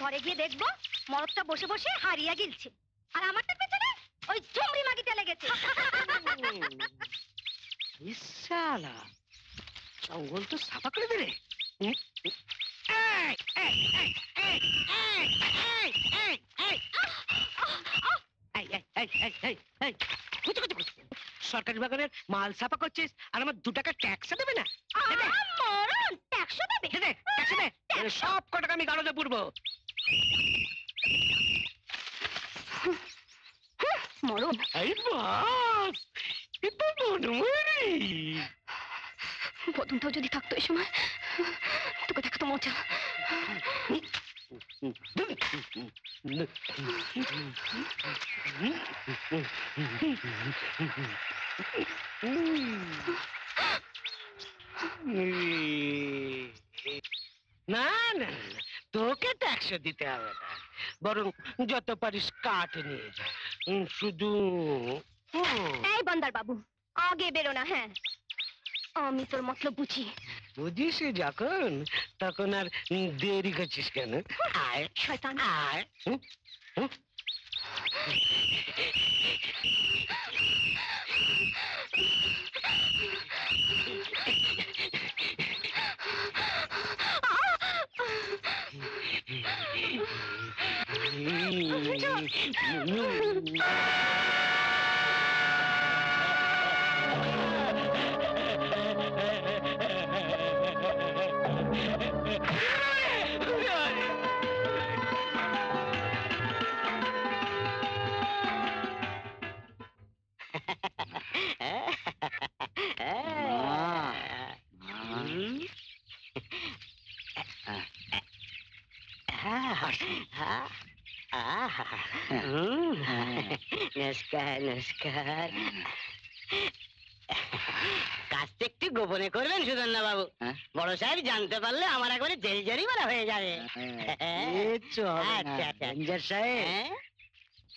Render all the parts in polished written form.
ঘরে গিয়ে দেখবো মরদটা বসে বসে হারিয়ে গিলছে, আর আমারটা পেছনে ওই চুমড়ি মাগিতে লেগেছে। শালা জঙ্গল তো সাফা করে দিলে। সরকারি বাগানের মাল সাফা করছিস আর আমার 2 টাকা ট্যাক্স দেবে না? সব কটাকা আমি গাড়োতে পুরবো। মরণ বদনটাও যদি থাকতো এই সময় তোকে দেখাতো মজা। না না তোকে ট্যাক্স দিতে হবে না, বরং যত পারিস কাঠ নিয়ে যা। শুধু এই বান্দার বাবু আগে বেরো না। হ্যাঁ আমি তোর মতলব বুঝি। বুঝিস যখন তখন আর দেরি করছিস কেন? আয় শয়তান আয়। নমস্কার নমস্কার। কাজটা একটু গোপনে করবেন সুধন্যা বাবু, বড় সাহেব জানতে পারলে আমার একবারে জেল জরিমানা হয়ে যাবে।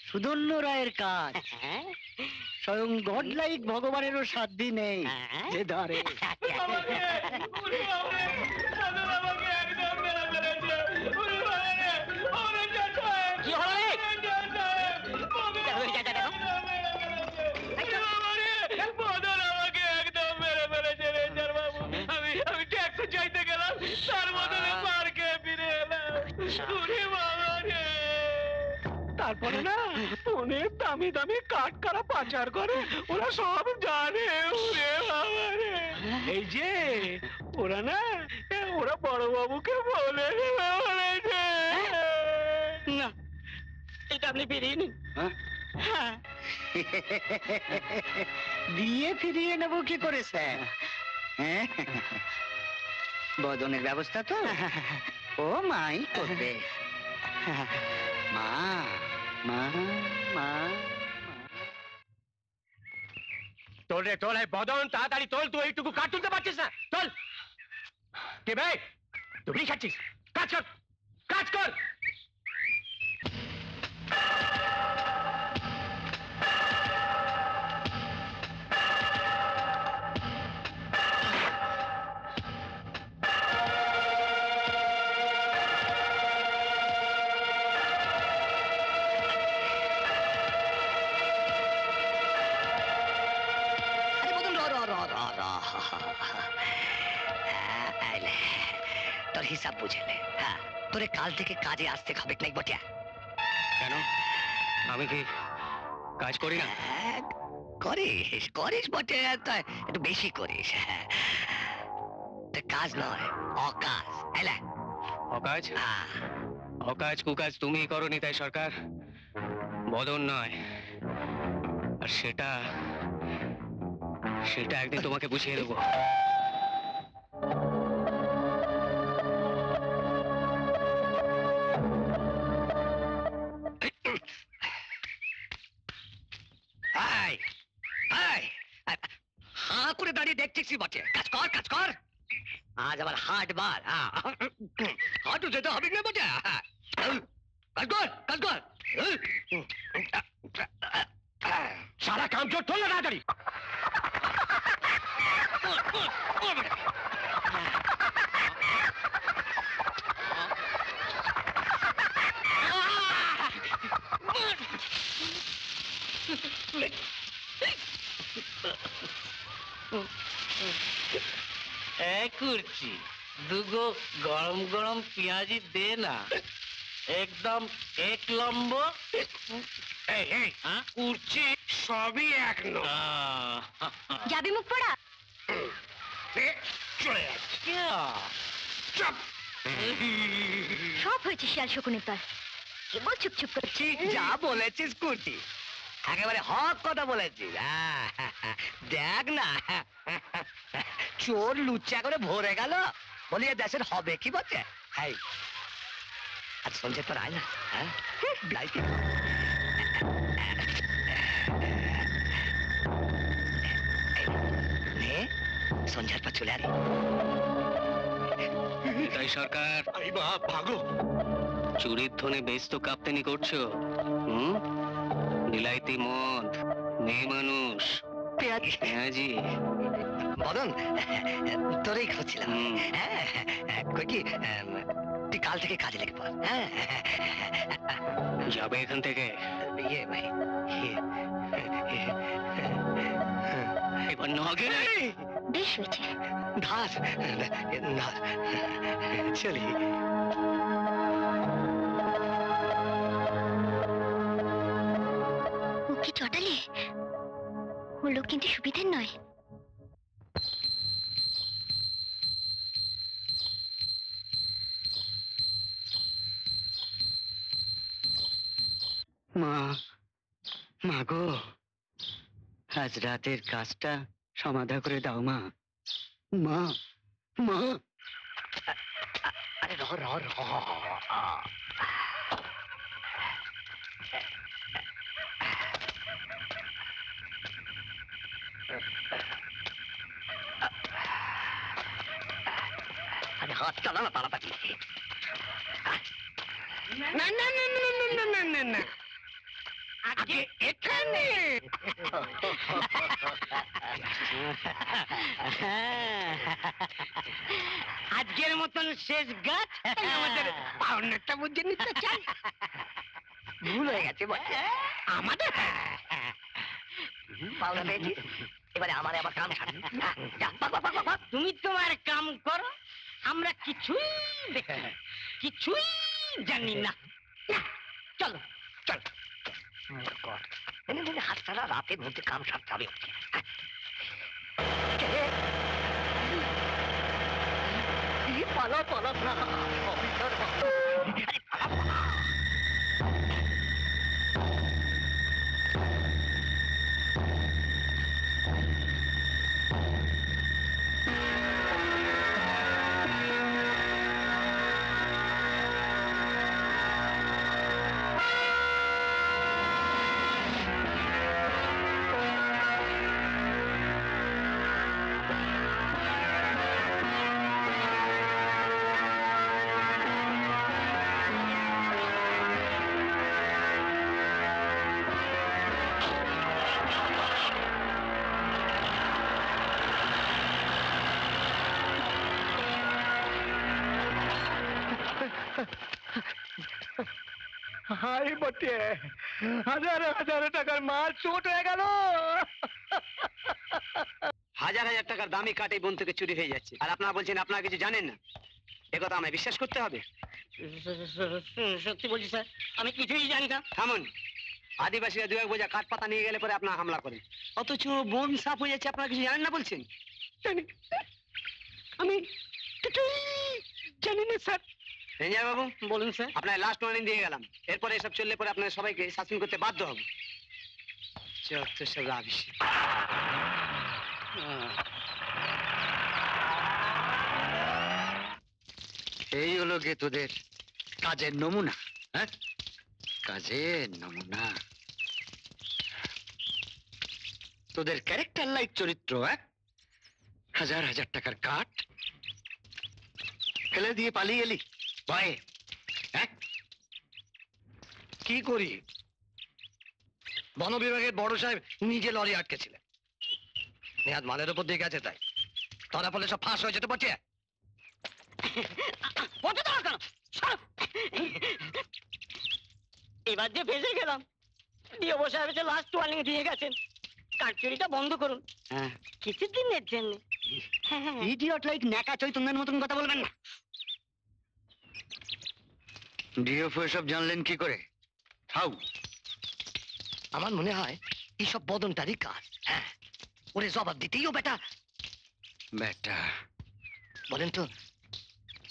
সুধন্য রায়ের কাজ স্বয়ং গডলাইক ভগবানেরও সাধ্য নেই যে ধরে। চাইতে গেলাম তার বদলে মার খেয়ে ফিরে এলাম। তারপরে না অনেক দামি দামি কাঠ কারা পাচার করে, ওরা সব জানে। এই যে ওরা না ওরা বড় বাবুকে বলেছে। না এটা আপনি ফিরিয়ে নিন। দিয়ে ফিরিয়ে নেব কি করে স্যার? বদনের ব্যবস্থা তো ও মাই করবে। মা মা মা তোল রে তোল, বদন তাড়াতাড়ি তোল। তুই এইটুকু কাঠ তুলতে পারছিস না? তোল। কে ভাই তুই খাচ্ছিস? কাজ কর কাজ কর। তোর হিসাব বুঝেলে। হ্যাঁ তোরে কাল থেকে কাজে আসতে হবে নাই বটিয়া। কেন আমি কি কাজ করি না? করিস করিস বটে, একটু বেশি করিস। কাজ নয় অকাজ। অকাজ? অকাজ কুকাজ তুমি করনি তাই সরকার, বদন নয়। আর সেটা একদিন তোমাকে বুঝিয়ে দেবো। হাঁ করে দাঁড়িয়ে দেখতেছি বটে। কাজ কর কাজ কর। আজ আবার হাট বার, হাটও যেতে হবে না বটে। কাজ কর কাজ কর। সারা কাম চোর তোল না তাড়াতাড়ি। এক করছি দুগো গরম গরম পেঁয়াজি দে না, একদম এক নম্বর। এই এই হ্যাঁ? উঠছি সবই এক নয়। যাবি মুখ পড়া? চলে যাচ্ছে। क्या? চুপ। সব হয়েছে শিয়াল শকুনের দল। কেবল চুপ চুপ করছি। ঠিক যা বলেছিস কুটি, একেবারে হক কথা বলেছিস। দেখ না, চোর লুচ্চা করে ভরে গেল, বলি এ দেশের হবে কি বলছে? হাই আজ সঞ্জয় তোর আয় না, হ্যাঁ বিলাই সঞ্জয়ের পর চলে আরে। তাই সরকার আই বাপ ভাগো। চুরির ধনে বেশ তো কাপ্তেনি করছো। বিলাইতি মদ, মেয়ে মানুষ, পেঁয়াজি। বদন, তোরেই খুঁজছিলাম। হুম। কই কি তুই কাল থেকে কাজে লেগে পড়। হ্যাঁ যাবে এখান থেকে ইয়ে ভাই, এবার নগে। বেশ হয়েছে। ধাস ধাস চলি। ও কি চটালে? ও লোক কিন্তু সুবিধের নয়। মা, মা গো, আজ রাতের কাজটা সমাধা করে দাও মা। মা, মা। আরে রহ রহ রহ। আরে হাত চালা না পালাপাতি। না না না না না না না না না, আগে এখানে। আজকের মতন শেষ গাছ আমাদের পাওনাটা বুঝে নিতে চাই। ভুল হয়ে গেছে বটে। আমাদের পাওনা পেয়েছি, এবারে আমার আবার কাম ছাড়ি। যা, ভাগ, ভাগ, ভাগ, ভাগ। তুমি তোমার কাম করো, আমরা কিছুই দেখি না, কিছুই জানি না। চলো চল। হাত ছাড়া রাতের মধ্যে কাম সারতে হবে। পালা পালা না, অফিসার বাবু। আরে পালা পালা। হাই বটে, হাজার হাজার টাকার মাল চোট হয়ে গেল। হাজার হাজার টাকার দামি কাঠ এই বন থেকে চুরি হয়ে যাচ্ছে, আর আপনারা বলছেন আপনারা কিছু জানেন না। একথা আমায় বিশ্বাস করতে হবে। সত্যি বলছি স্যার, আমি কিছুই জানি না। থামুন। আদিবাসীরা দু এক বোঝা কাঠ পাতা নিয়ে গেলে পরে আপনারা হামলা করেন, অথচ বন সাফ হয়ে যাচ্ছে, আপনারা কিছু জানেন না বলছেন। জানি, আমি কিছুই জানি না স্যার। রেঞ্জার বাবু, বলুন স্যার। আপনার লাস্ট ওয়ার্নিং দিয়ে গেলাম, এরপরে এসব চললে পরে আপনার সবাইকে শাসন করতে বাধ্য হব। যত সব রাবিশ। এই হলো গে তোদের কাজের নমুনা। হ্যাঁ, কাজের নমুনা। তোদের ক্যারেক্টার লাইক চরিত্র। হ্যাঁ, হাজার হাজার টাকার কাঠ ফেলে দিয়ে পালিয়ে এলি ভয়ে। হ্যাঁ, কি করি? বন বিভাগের বড় সাহেব নিজে লরি আটকেছিলেন, নেহাত মালের উপর দিয়ে গেছে, তাই ধরা পড়লে সব ফাঁস হয়ে যেতে পারছে। এবার যে ফেসে গেলাম, ডিও সাহেব লাস্ট ওয়ার্নিং দিয়ে গেছেন, কারচুরিটা বন্ধ করুন হ্যাঁ কিছুদিনের জন্য। ইডিয়ট লাইক ন্যাকা চৈতন্যের মতন কথা বলবেন না। ডিএফও এসব জানলেন কি করে? হাউ? আমার মনে হয় এইসব বদনটারই কাজ। হ্যাঁ, ওরে জবাব দিতেই ও বেটা বেটা বলেন তো,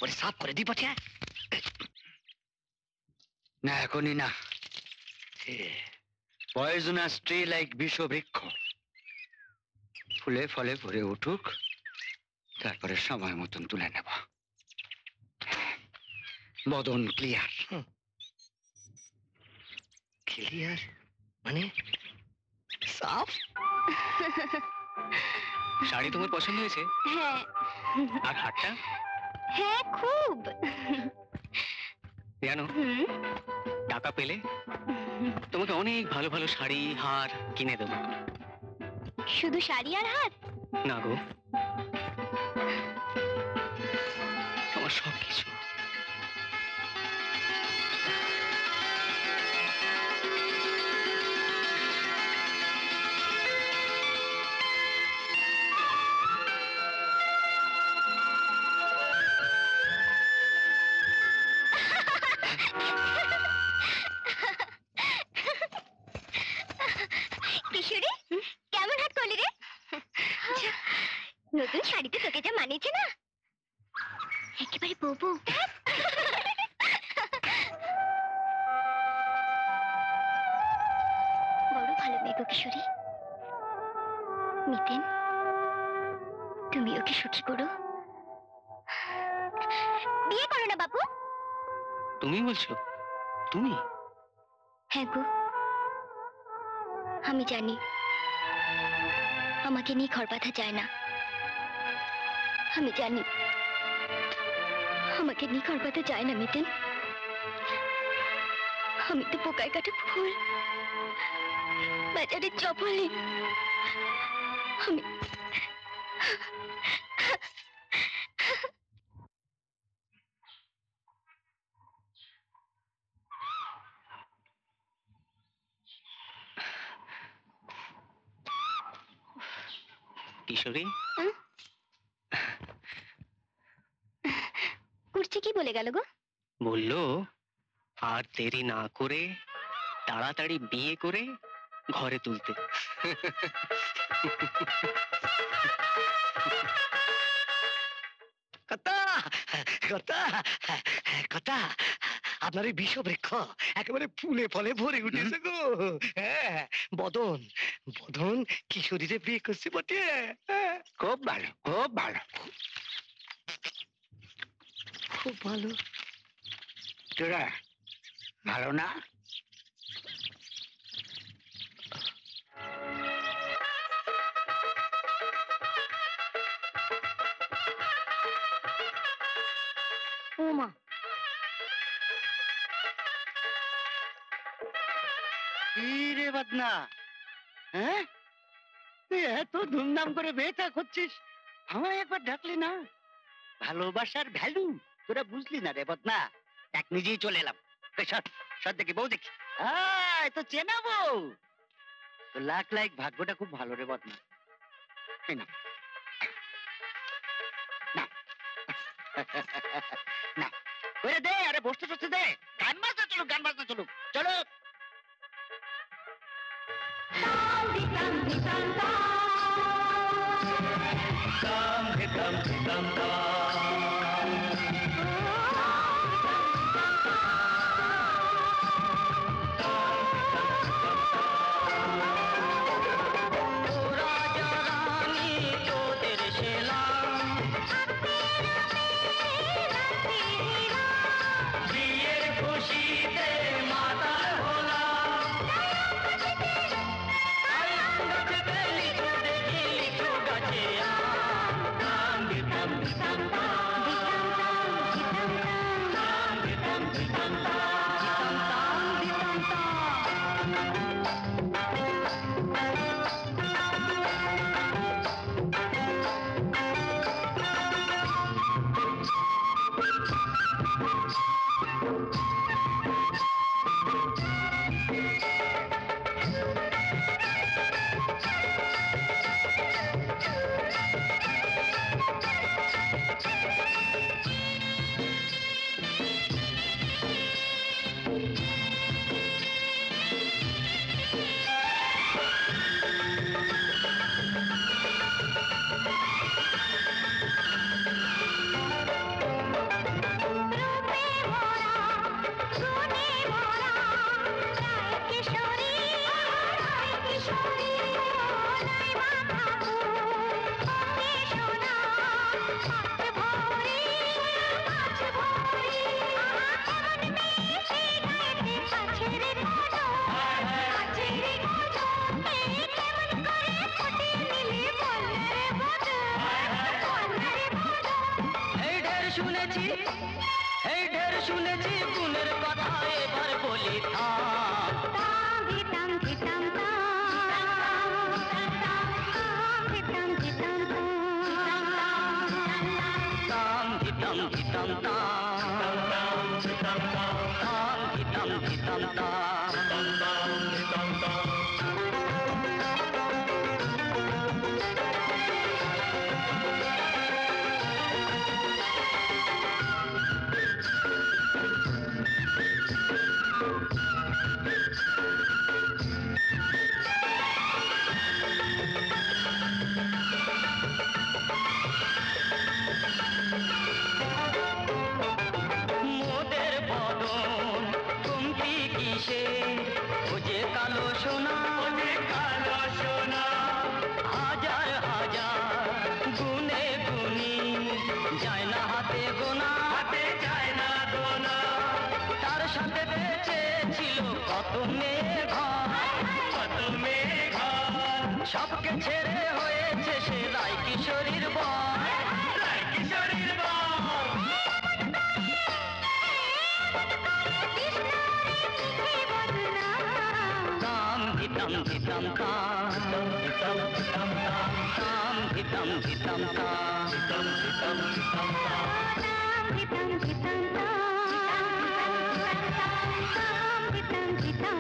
ওরে সাফ করে দি পাঠিয়ে না, এখনই না। পয়জনাস ট্রি লাইক বিষবৃক্ষ, ফুলে ফলে ভরে উঠুক, তারপরে সময় মতন তুলে নেব। বদন ক্লিয়ার। ক্লিয়ার মানে সাফ? শাড়ি তোমার পছন্দ হয়েছে? হ্যাঁ আর হারটা? হ্যাঁ খুব। জানো, হুম, টাকা পেলে তোমাকে অনেক ভালো ভালো শাড়ি হার কিনে দেবো। শুধু শাড়ি আর হাত? না গো, তোমার সব কিছু। কিশোরী, কেমন হাত করলি রে? নতুন শাড়িতে তোকে যা মানিয়েছে না, একেবারে বউ। বড় ভালো মেয়ে গো কিশোরী। মিতেন, তুমি ওকে সুখী করো, বিয়ে করো না বাপু। তুমি বলছো? তুমি? হ্যাঁ গো, আমি জানি আমাকে নিয়ে ঘর বাঁধা যায় না। আমি জানি আমাকে নিয়ে ঘর বাঁধা যায় না মিতেন। আমি তো পোকায় কাটা ফুল, বাজারে চপলে। আমি কিশোরী, কুর্চি কি বলে গেল গো? বললো আর দেরি না করে তাড়াতাড়ি বিয়ে করে ঘরে তুলতে। কথা কথা কথা, আপনার এই বিষবৃক্ষ একেবারে ফুলে ফলে ভরে উঠেছে গো। হ্যাঁ, বদন বদন কিশোরীরে বিয়ে করছে বটে। খুব ভালো, খুব ভালো, খুব ভালো। তোরা ভালো না? ওমা, কি রে বদনা, হ্যাঁ তুই এত ধুমধাম করে বিয়েটা করছিস, আমায় একবার ডাকলি না? ভালোবাসার ভ্যালু তোরা বুঝলি না রে বদনা। এক নিজেই চলে এলাম। সব দেখি বউ দেখি, এ তো চেনা বউ। তো লাখ লাখ ভাগ্যটা খুব ভালো রে বদনা। এই নাও। নাও। নাও। করে দে, আরে বসতে টসতে দে। গান বাজনা চলুক, গান বাজনা চলুক, চলো। শুনেছি, এই ঢের শুনেছি গুণের কথা, এবার বলি থাম। তাম ধিতাম ধিতাম তাম, তাম ধিতাম ধিতাম তাম ধিতাম ধিতাম তাম, তাম ধিতাম ধিতাম তাম। মোদের বদন কমতি কিসে, ও যে কালো সোনা, ও যে কালো সোনা, হাজার হাজার গুনে গুনি, যায় না হাতে গোনা, হাতে যায় না গোনা। তার সাথে বেঁচে ছিল কত মেয়ে ঘর, কত মেয়ে ঘর, সবকে ছেড়ে হয়েছে সে রায় কিশোরীর বর, রায় কিশোরীর বর। তাম ধিতাম ধিতাম তাম, ধিতাম ধিতাম তাম, তাম ধিতাম ধিতাম তাম, ধিতাম ধিতাম ধিতাম তাম। তাম ধিতাম ধিতাম তাম, ধিতাম ধিতাম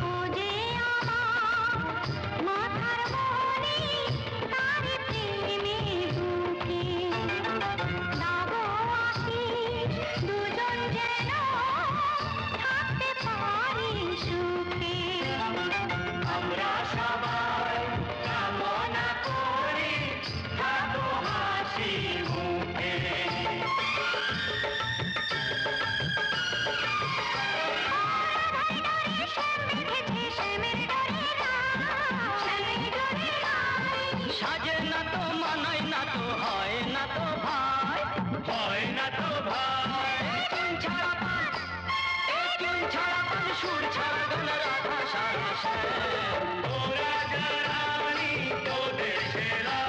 ও যে আমার মাথার মনি, তারি প্রেমে দুঃখে দাগো আশিস, দুজন যেন থাকতে পারি সুখে। আমরা সবাই কামনা করি থাকো হাসি মুখে। সাজে না তো মানায় না তো হয় না তো ভাই, হয় না তো ভাই। চুন ছাড়া পান, চুন ছাড়া পান, সুর ছাড়া গান, রাধা সারে শ্যাম। ও রাজা রানী তোদের সেরা,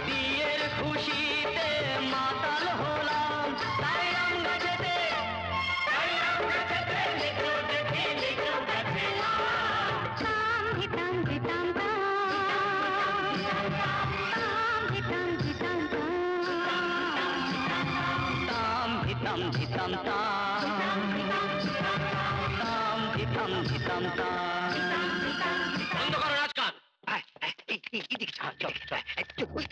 বিয়ের খুশিতে মাতাল হলাম, তাই আম গাছেতে, তাই আম গাছেতে লিখো দেখি, লিখো গাছে তাম ধিতাম ধিতাম তাম, ধিতাম ধিতাম তাম ধিতাম ধিতাম তাম, তাম ধিতাম ধিতাম তাম। বন্ধ করো রাজকান।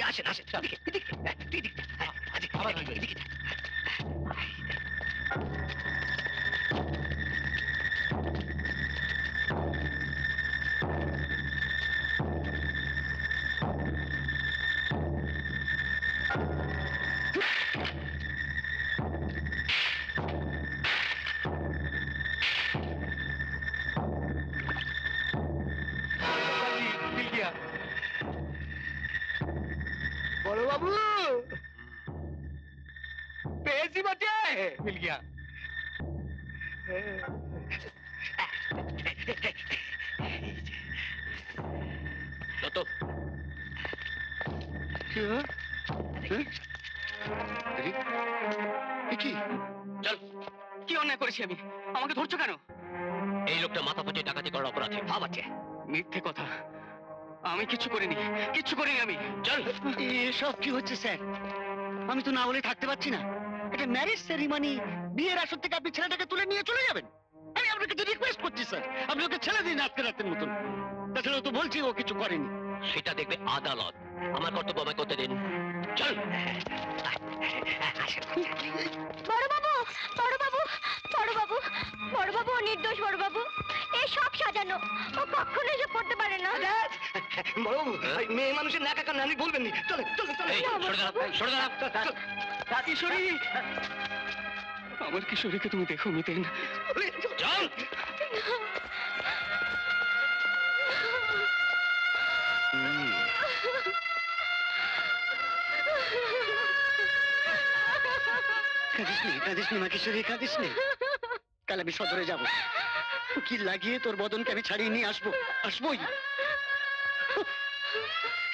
আসেন আসেন, আবার কি করি? বড় বাবু পেয়েছি বটে, মিল গিয়া। যত কি চল, কি অন্যায় করেছি আমি? আমাকে ধরছো কেন? এই লোকটা মাথা ফাটিয়ে ডাকাতি করার অপরাধে। ভাব আছে, মিথ্যে কথা, আমি কিচ্ছু করিনি, কিচ্ছু করিনি আমি। চল। এসব কি হচ্ছে স্যার? আমি তো না বলে থাকতে পারছি না। এটা ম্যারেজ সেরিমনি, বিয়ের আসর থেকে আপনি ছেলেটাকে তুলে নিয়ে চলে যাবেন? আমি আপনাকে তো রিকোয়েস্ট করছি স্যার, আপনি ওকে ছেড়ে দিন আজকে রাতের মতন। তাছাড়া ও তো বলছি ও কিছু করেনি। সেটা দেখবে আদালত। আমার কর্তব্য আমায় করতে দিন। চল। বড়বাবু, বড়বাবু, বড়বাবু, বড়বাবু, ও নির্দোষ বড়বাবু। এই সব সাজানো, ও কখনো এসব করতে পারে না। বড়বাবু, মেয়ে মানুষের নাকা কান আপনি বলবেন নি। চলে চলে চলে। এই, সরে দাঁড়া, সরে দাঁড়া। কিশোরী, আমার কিশোরীকে তুমি দেখো মিতেন। চল। কাঁদিস নি মা কিশোরী, কাঁদিস নি। কাল আমি সদরে যাবো, উকিল লাগিয়ে তোর বদনকে আমি ছাড়িয়ে নিয়ে আসবোই।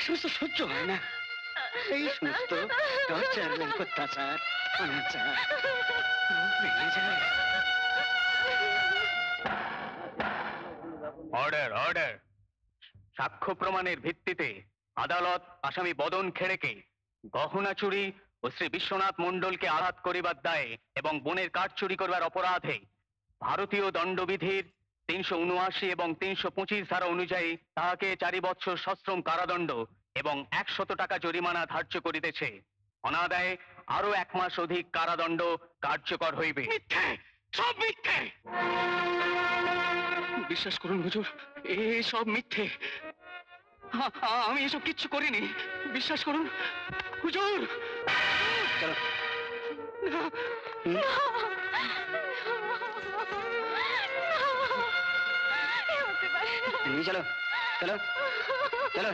সমস্ত সহ্য হয় না, এই সমস্ত টর্চার, অত্যাচার, অনাচার ভেঙে যায়। Order order. সাক্ষ্য প্রমাণের ভিত্তিতে আদালত আসামি বদন খেড়েকে গহনা চুরি ও শ্রী বিশ্বনাথ মণ্ডলকে আঘাত করিবার দায়ে এবং বনের কাঠ চুরি করবার অপরাধে ভারতীয় দণ্ডবিধির 379 এবং 325 ধারা অনুযায়ী তাহাকে 4 বৎসর সশ্রম কারাদণ্ড এবং 100 টাকা জরিমানা ধার্য করিতেছে। অনাদায়ে আরো 1 মাস অধিক কারাদণ্ড কার্যকর হইবে। মিথ্যে, সব মিথ্যে। বিশ্বাস করুন হুজুর, সব মিথ্যে। আমি এসব কিচ্ছু করিনি, বিশ্বাস করুন হুজুর। চলো। চলো চলো চলো।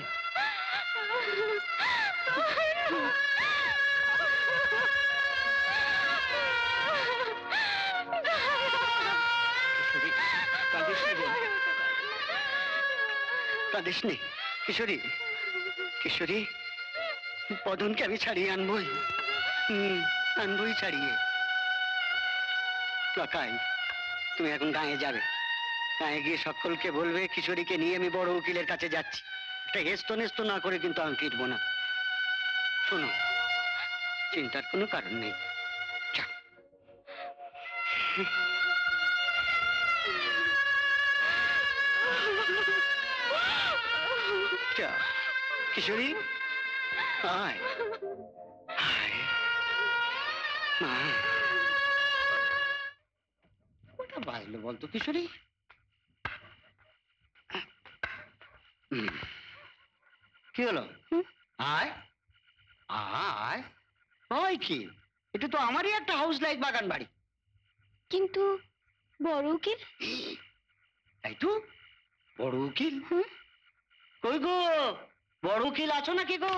কাঁদিস নি কিশোরী, কিশোরী, বদনকে আমি ছাড়িয়ে আনবই, আনবই ছাড়িয়ে। লকাই, তুমি এখন গাঁয়ে যাবে, গাঁয়ে গিয়ে সকলকে বলবে কিশোরীকে নিয়ে আমি বড় উকিলের কাছে যাচ্ছি। একটা হেস্ত না করে কিন্তু আমি ফিরবো না। শোনো, চিন্তার কোনো কারণ নেই। কিশোরী, আয় আয় মা। কোথা বাজলো বলতো কিশোরী? কি হলো? আয় আয়। ওই কি, এটা তো আমারই একটা হাউস লাইক বাগান বাড়ি। কিন্তু বড় উকিল? তাই তো, বড় উকিল। কই গো, বড় উকিল আছো নাকি গো?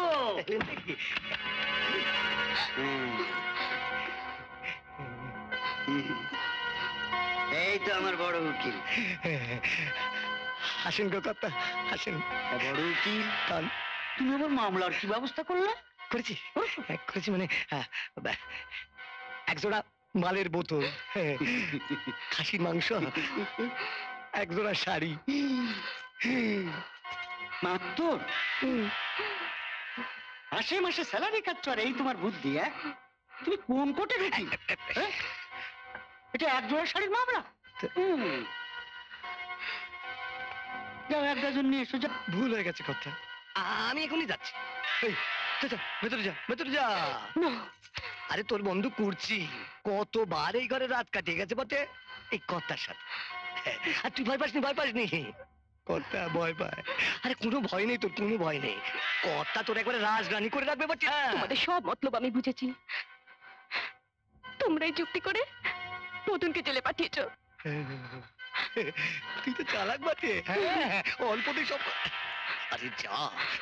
এই তো আমার বড় উকিল। আসেন গো কর্তা, আসেন। বড় উকিল, তুমি আমার মামলার কি ব্যবস্থা করলে? করেছি করেছি মানে একজোড়া মালের বোতল, খাসির মাংস, একজোড়া শাড়ি মাত্র। মাসে মাসে স্যালারি কাটছ আর এই তোমার বুদ্ধি? তুমি কোন কোটে ঢুকি? এটা 1 জোড়া শাড়ির মামলা। যাও 1 ডজন নিয়ে এসো। ভুল হয়ে গেছে কর্তা, আমি এখনই যাচ্ছি। এই, যা, ভেতরে যা, ভেতরে যা। আরে তোর বন্ধু করছি, কতবার এই ঘরে রাত কাটিয়ে গেছে বটে এই কর্তার সাথে। আর তুই ভয় পাসনি, ভয় পাসনি। কর্তা ভয় পায়? আরে কোনো ভয় নেই তোর, কোনো ভয় নেই। কর্তা তোর একবারে রাজরানী করে রাখবে বটে। তোমাদের সব মতলব আমি বুঝেছি। তোমরাই যুক্তি করে বদনকে জেলে পাঠিয়েছো। তুই তো চালাক বটে। অল্পতেই সব। আরে যা,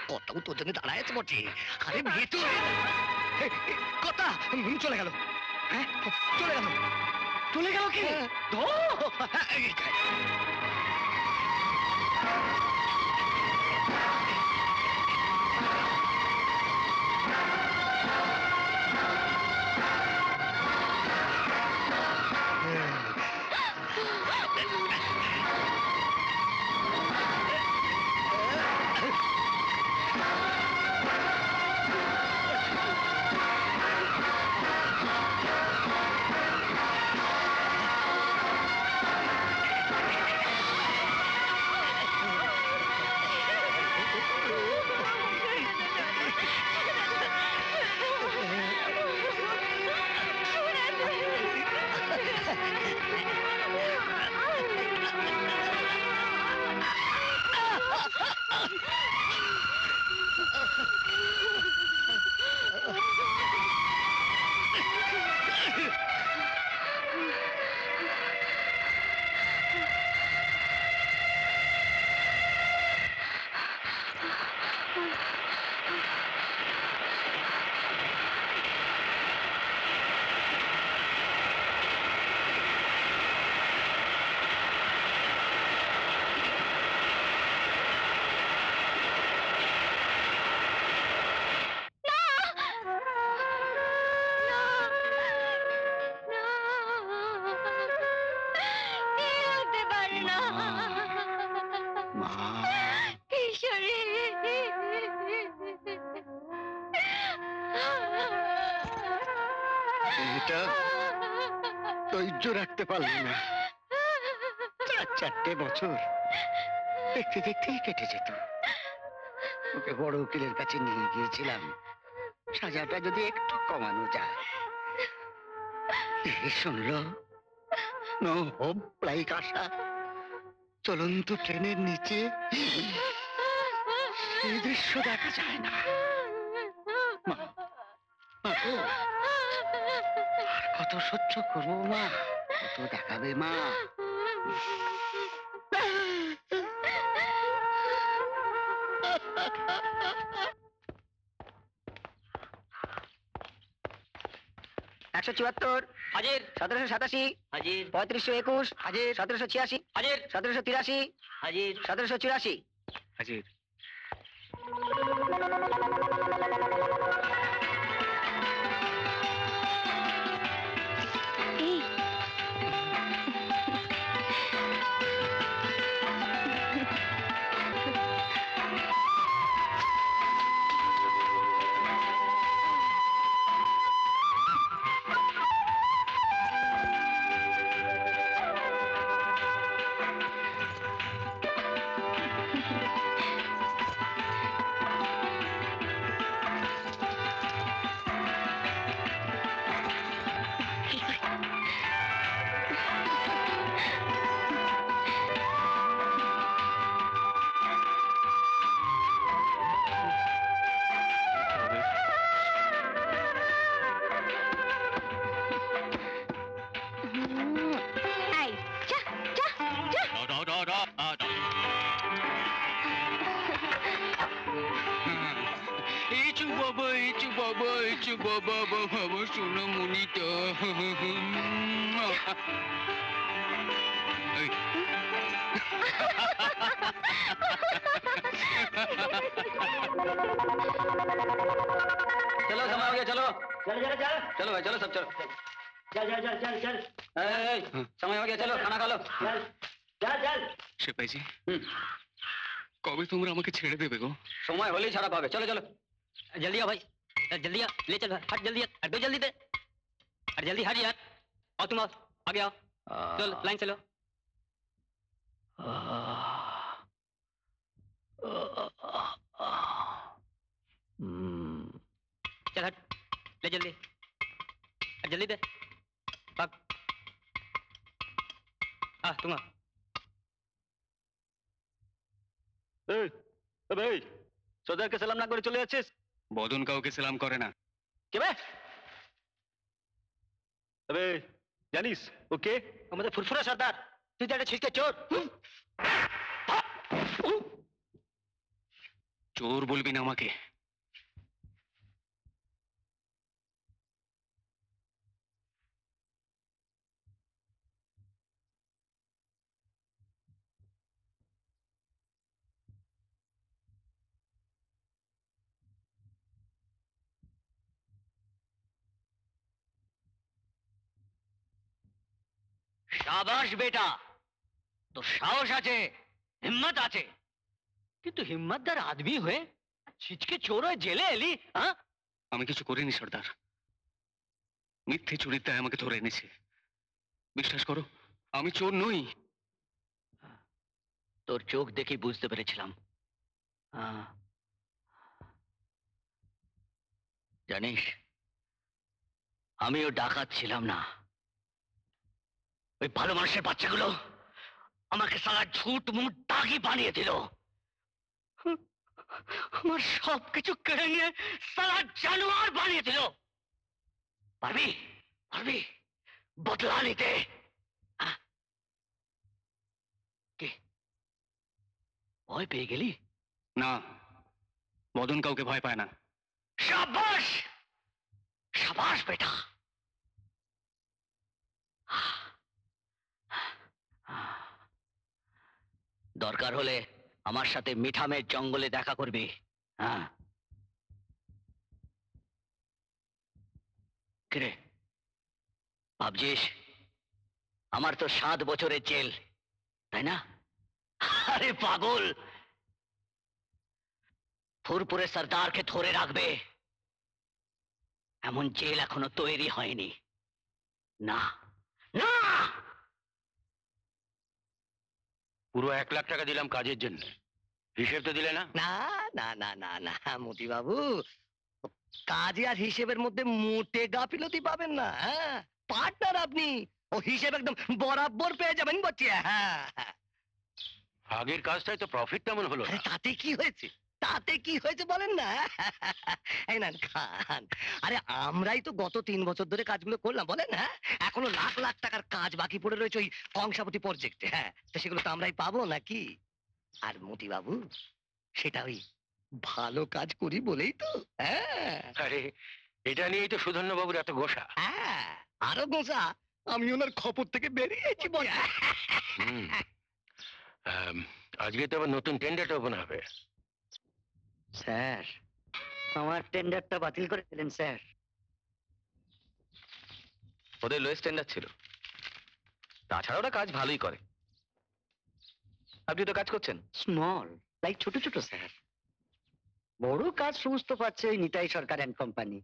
কর্তাও তোর জন্য দাঁড়ায় আছে বটে। আরে ভেতরে কথা চলে গেল। হ্যাঁ, চলে গেল। চলে গেল কি? এটা ধৈর্য রাখতে পারলি না। 4 বছর দেখতে দেখতেই কেটে যেত। ওকে বড় উকিলের কাছে নিয়ে গিয়েছিলাম, সাজাটা যদি একটু কমানো যায়। শুনলো নো হোপ লাইক আশা, চলন্ত ট্রেনের নিচে সেই দৃশ্য দেখা যায় না। মা, মা গো, আর কত সহ্য করবো মা, কত দেখাবে মা? একশো 74 হাজির, 1787 হাজির, 3521 হাজির, 1786 হাজির, 1783 হাজির, 1784 হাজির। এই এই, যা, যা, যা। ইচু বাবা, ইচু বাবা, ইচু বাবা, বাবা শোনো মুনিটা। এই, चलो समय हो गया, चलो चल चल चल चलो भाई, चलो सब चलो, चल चल चल चल चल समय हो गया, चलो खाना खा लो, चल चल चल। সেপাইজি, কবে তোমরা আমাকে ছেড়ে দেবে গো? समय होली छाड़ा पावे, चलो चलो जल्दी आ भाई, जल्दी आ, ले चल, हट जल्दी, हट दो जल्दी दे, हट जल्दी, हट यार, आओ तुम आओ, आगे आओ, चल लाइन से लो। चल हट, ले जल्दी, हट जल्दी दे, भाग, तुम आ। ভাই, সর্দারকে সালাম না করে চলে যাচ্ছিস? বদন কাউকে সালাম করে না। কে বে? আরে জানিস ওকে? আমাদের ফুরফুরা সর্দার, তুই তো একটা ছিটকে চোর। চোর বলবি না আমাকে। শাবাশ বেটা, তোর সাহস আছে, হিম্মত আছে, কিন্তু হিম্মতদার আদমি হয়ে ছিচকে চোর হয়ে জেলে এলি? হ্যাঁ, আমি কিছু করিনি সর্দার, মিথ্যে চুরির দায় আমাকে ধরে এনেছে। বিশ্বাস করো, আমি চোর নই। তোর চোখ দেখে বুঝতে পেরেছিলাম। জানিস, আমিও ডাকাত ছিলাম না। ওই ভালো মানুষের বাচ্চাগুলো আমাকে সারা ঝুট মুট দাগি বানিয়ে দিল, আমার সব কিছু কেড়ে নিয়ে সারা জানোয়ার বানিয়ে দিল। পারবি পারবি বদলা নিতে? কি ভয় পেয়ে গেলি? না, বদন কাউকে ভয় পায় না। শাবাশ শাবাশ বেটা। দরকার হলে আমার সাথে মিঠামের জঙ্গলে দেখা করবি। হ্যাঁ, কিরে ভাবছিস আমার তো 7 বছরের জেল, তাই না? আরে পাগল, ফুরপুরে সর্দারকে ধরে রাখবে এমন জেল এখনো তৈরি হয়নি। না না, পুরো 1,00,000 টাকা দিলাম কাজের জন্য, হিসেব তো দিলে না। না না না না না মতি বাবু, কাজে আর হিসেবের মধ্যে মোটে গাফিলতি পাবেন না। হ্যাঁ, পার্টনার আপনি, ও হিসেব একদম বরাবর পেয়ে যাবেন বটে। হ্যাঁ হ্যাঁ। আগের কাজটাই তো প্রফিট তেমন হলো আরে না। তাতে কি হয়েছে, তাতে কি হয়েছে বলেন না। এই নেন খান। আরে আমরাই তো গত 3 বছর ধরে কাজগুলো করলাম বলেন। হ্যাঁ, এখনো লাখ লাখ টাকার কাজ বাকি পড়ে রয়েছে ওই কংসাবতী প্রজেক্টে। হ্যাঁ, তো সেগুলো তো আমরাই পাবো নাকি? আর মতি বাবু, সেটা ওই ভালো কাজ করি বলেই তো। হ্যাঁ আরে এটা নিয়েই তো সুধন্য বাবুর এত গোসা। হ্যাঁ, আরো গোসা, আমি ওনার খপর থেকে বেরিয়েছি বলে। হুম। আজকে তো আবার নতুন টেন্ডারটা ওপেন হবে। স্যার আমার টেন্ডারটা বাতিল করে দিলেন স্যার। ওদের লোয়েস্ট টেন্ডার ছিল, তাছাড়া ওরা কাজ ভালোই করে। আপনি তো কাজ করছেন। স্মল, লাইক ছোট ছোট স্যার। বড় কাজ সমস্ত পাচ্ছে ওই নিতাই সরকার অ্যান্ড কোম্পানি।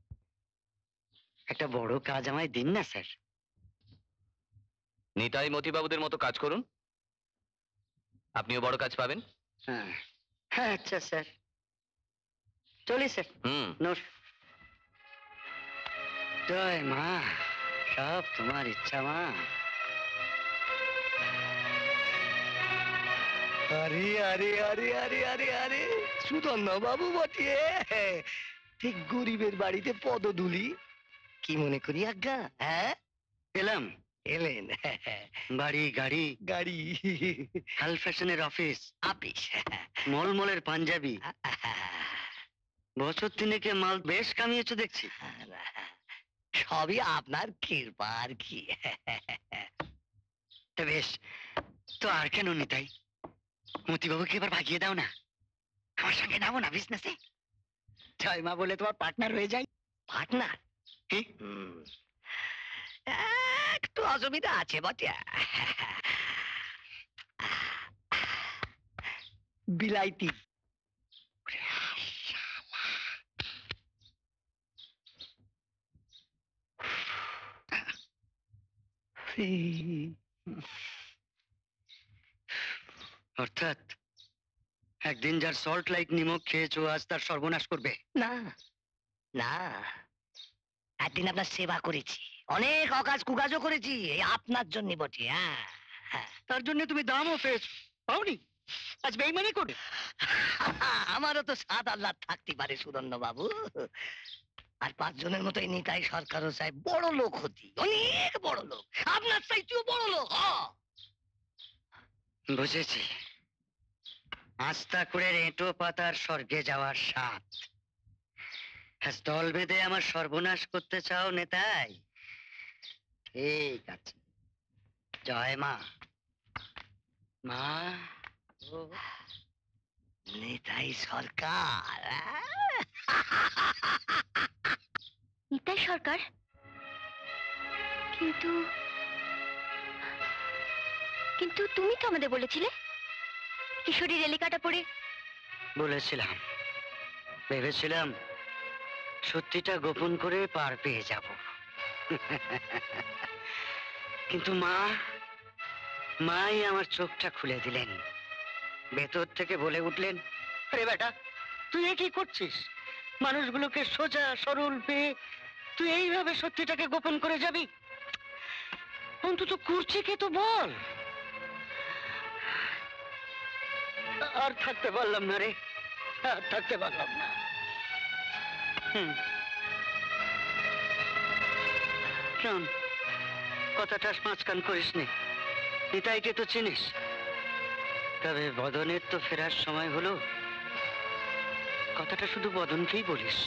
একটা বড় কাজ আমায় দিন না স্যার। নিতাই মতিবাবুদের মতো কাজ করুন, আপনিও বড় কাজ পাবেন। হ্যাঁ হ্যাঁ, আচ্ছা স্যার, চলি স্যার। হুম। জয় মা, সব তোমার ইচ্ছা মা। আরে আরে আরে আরে আরে আরে, সুধন্য বাবু বটিয়ে, ঠিক গরিবের বাড়িতে পদধূলি। কি মনে করি আজ্ঞা? হ্যাঁ, এলাম, এলেন। বাড়ি গাড়ি, গাড়ি, হাল ফ্যাশনের অফিস, আপিস, মলমলের পাঞ্জাবি, বছর তিনেকে মাল বেশ কামিয়েছো দেখছি। সবই আপনার কৃপা আর কি। তা বেশ, তো আর কেন নিতাই, মতিবাবুকে এবার ভাগিয়ে দাও না, আমার সঙ্গে নামো না বিজনেসে। জয় মা বলে তোমার পার্টনার হয়ে যাই। পার্টনার? একটু অসুবিধা আছে বটে। বিলাইতি। অর্থাৎ একদিন যার সল্ট লাইক নিমক খেয়েছো আজ তার সর্বনাশ করবে? না না, একদিন আপনার সেবা করেছি, অনেক অকাজ কুকাজও করেছি, এই আপনার জন্য বটে। হ্যাঁ হ্যাঁ। তার জন্য তুমি দামও পেয়েছো, পাওনি? আজ বেইমানি করবে? আমারও তো সাত আল্লাহ থাকতে পারে সুধন্য বাবু। আর 5 জনের মতো এই নিতাই সরকারও চাই বড় লোক হতি, অনেক বড় লোক, আপনার চাইতেও বড় লোক। বুঝেছি, আস্থা করে এঁটো পাতার স্বর্গে যাওয়ার স্বাদ। আজ দল বেঁধে আমার সর্বনাশ করতে চাও নেতাই? ঠিক আছে, জয় মা। মা, নিতাই সরকার, নিতাই সরকার, কিন্তু কিন্তু তুমি তো আমাদের বলেছিলে কিশোরী রেলিকাটা পড়ে। বলেছিলাম, ভেবেছিলাম সত্যিটা গোপন করে পার পেয়ে যাব। কিন্তু মাই আমার চোখটা খুলে দিলেন। ভেতর থেকে বলে উঠলেন, আরে বেটা, তুই এ কি করছিস? মানুষগুলোকে সোজা সরল পেয়ে তুই এইভাবে সত্যিটাকে গোপন করে যাবি? অন্তত কুর্চিকে তো বল। আর থাকতে পারলাম না রে, আর থাকতে পারলাম না। শোন, কথাটা মাঝখান করিস নে, নিতাইকে তো চিনিস। তবে বদনের তো ফেরার সময় হলো, কথাটা শুধু বদনকেই বলিস।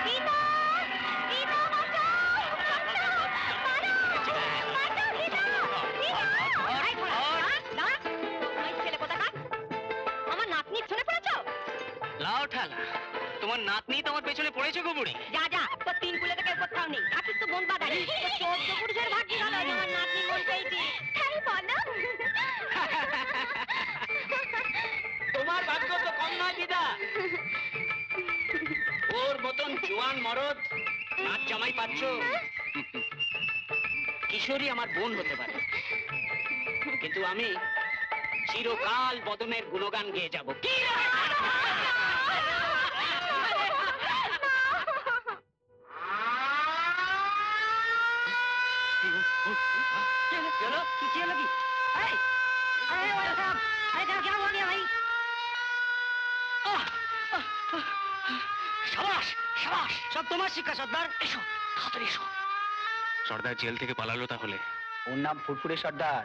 গীতা! গীতা, বাঁচাও! বাঁচাও! মারো! বাঁচাও, গীতা! গীতা! এই দাঁড়া, দাঁড়া। ওই ছেলে কোথাকার? আমার নাতনির শুনে পড়েছ? লাও ঠালা, তোমার নাতনি তোমার পেছনে পড়েছে গো বুড়ি। যা যা, তোর তিন কুলে থেকে কোথাও নেই, থাকিস তো বোন বাদানি। 14 পুরুষের ভাগ্যি গেল আমার নাতনি মন পেয়েছি। তাই বলো। তোমার ভাগ্য তো কম নয় দিদা। ওর মতন জোয়ান মরদ নাচ জামাই পাচ্ছ। কিশোরী আমার বোন হতে পারে, কিন্তু আমি চিরকাল বদনের গুণগান গেয়ে যাব। কি चलो खींचिए लगी। अरे अरे वाला साहब, अरे साहब क्या हुआ गया भाई? সাবাস সাবাস, सब तुम्हारा शिक्का सरदार। এসো তাড়াতাড়ি এসো। সর্দার জেল থেকে পালালো তাহলে? ওর নাম ফুরফুরে সর্দার।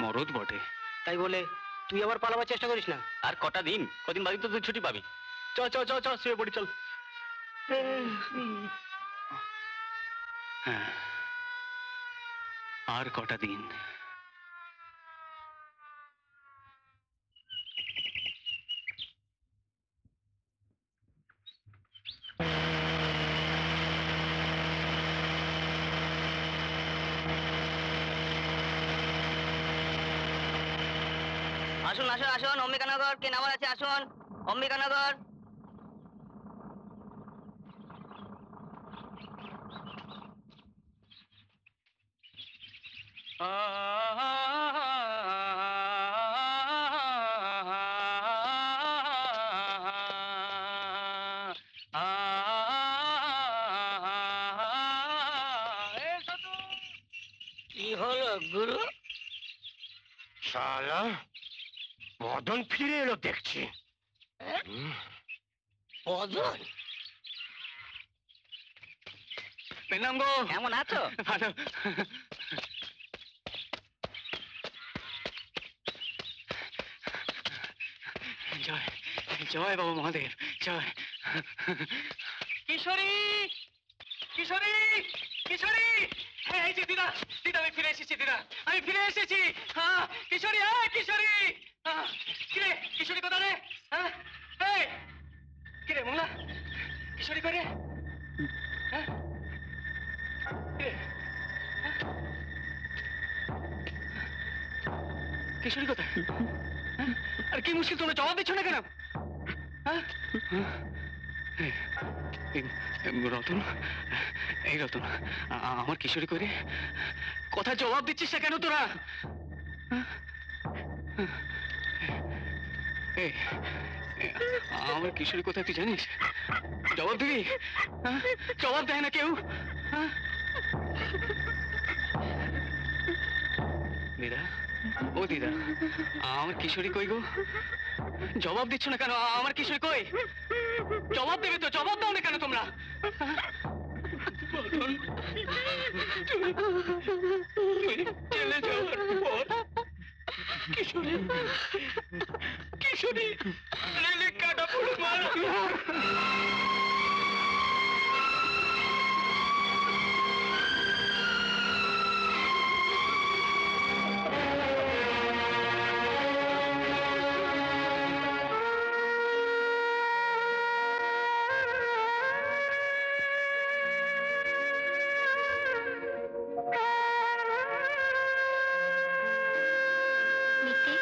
মরদ বটে। তাই বলে তুই আবার পালাবার চেষ্টা করিস না। আর কটা দিন, কদিন বাদে তো তুই ছুটি পাবি। চল চল চল চল, শুয়ে পড়ি চল। হ্যাঁ, আর কটা দিন। আসুন আসুন আসুন, অম্বিকানগর কে নামার আছে, আসুন অম্বিকানগর। কি হলো গুরু? শালা বদন ফিরে এলো দেখছি। বদন পেনাম গো, কেমন আছো? ভালো। জয় জয় বাবা মহাদেব, জয়। কিশোরী কিশোরী কিশোরী, হ্যাঁ এই যে দিদা, দিদা আমি ফিরে এসেছি, দিদা আমি ফিরে এসেছি। হ্যাঁ কিশোরী, হ্যাঁ কিশোরী। কিরে কিশোরী কোথায় রে? হ্যাঁ এই কিরে মোংলা, কিশোরী করে? হ্যাঁ কিরে? কিশোরী কোথায়? আর কি মুশকিল, তোমরা জবাব দিচ্ছ না কেন? হ্যাঁ? রতন, এই রতন, আমার কিশোরী করে কথা জবাব দিচ্ছিস না কেন তোরা? এই, আমার কিশোরী কোথায় তুই জানিস? জবাব দিবি? জবাব দেয় না কেউ? দিদা, ও দিদা, আমার কিশোরী কই গো? জবাব দিচ্ছ না কেন? আমার কিশোরী কই? জবাব দেবে তো, জবাব দাও না কেন তোমরা? তুই চলে যাওয়ার পর কিশোরী কিশোরী রেলে কাটা পড়ে মারা গেল। মিতে,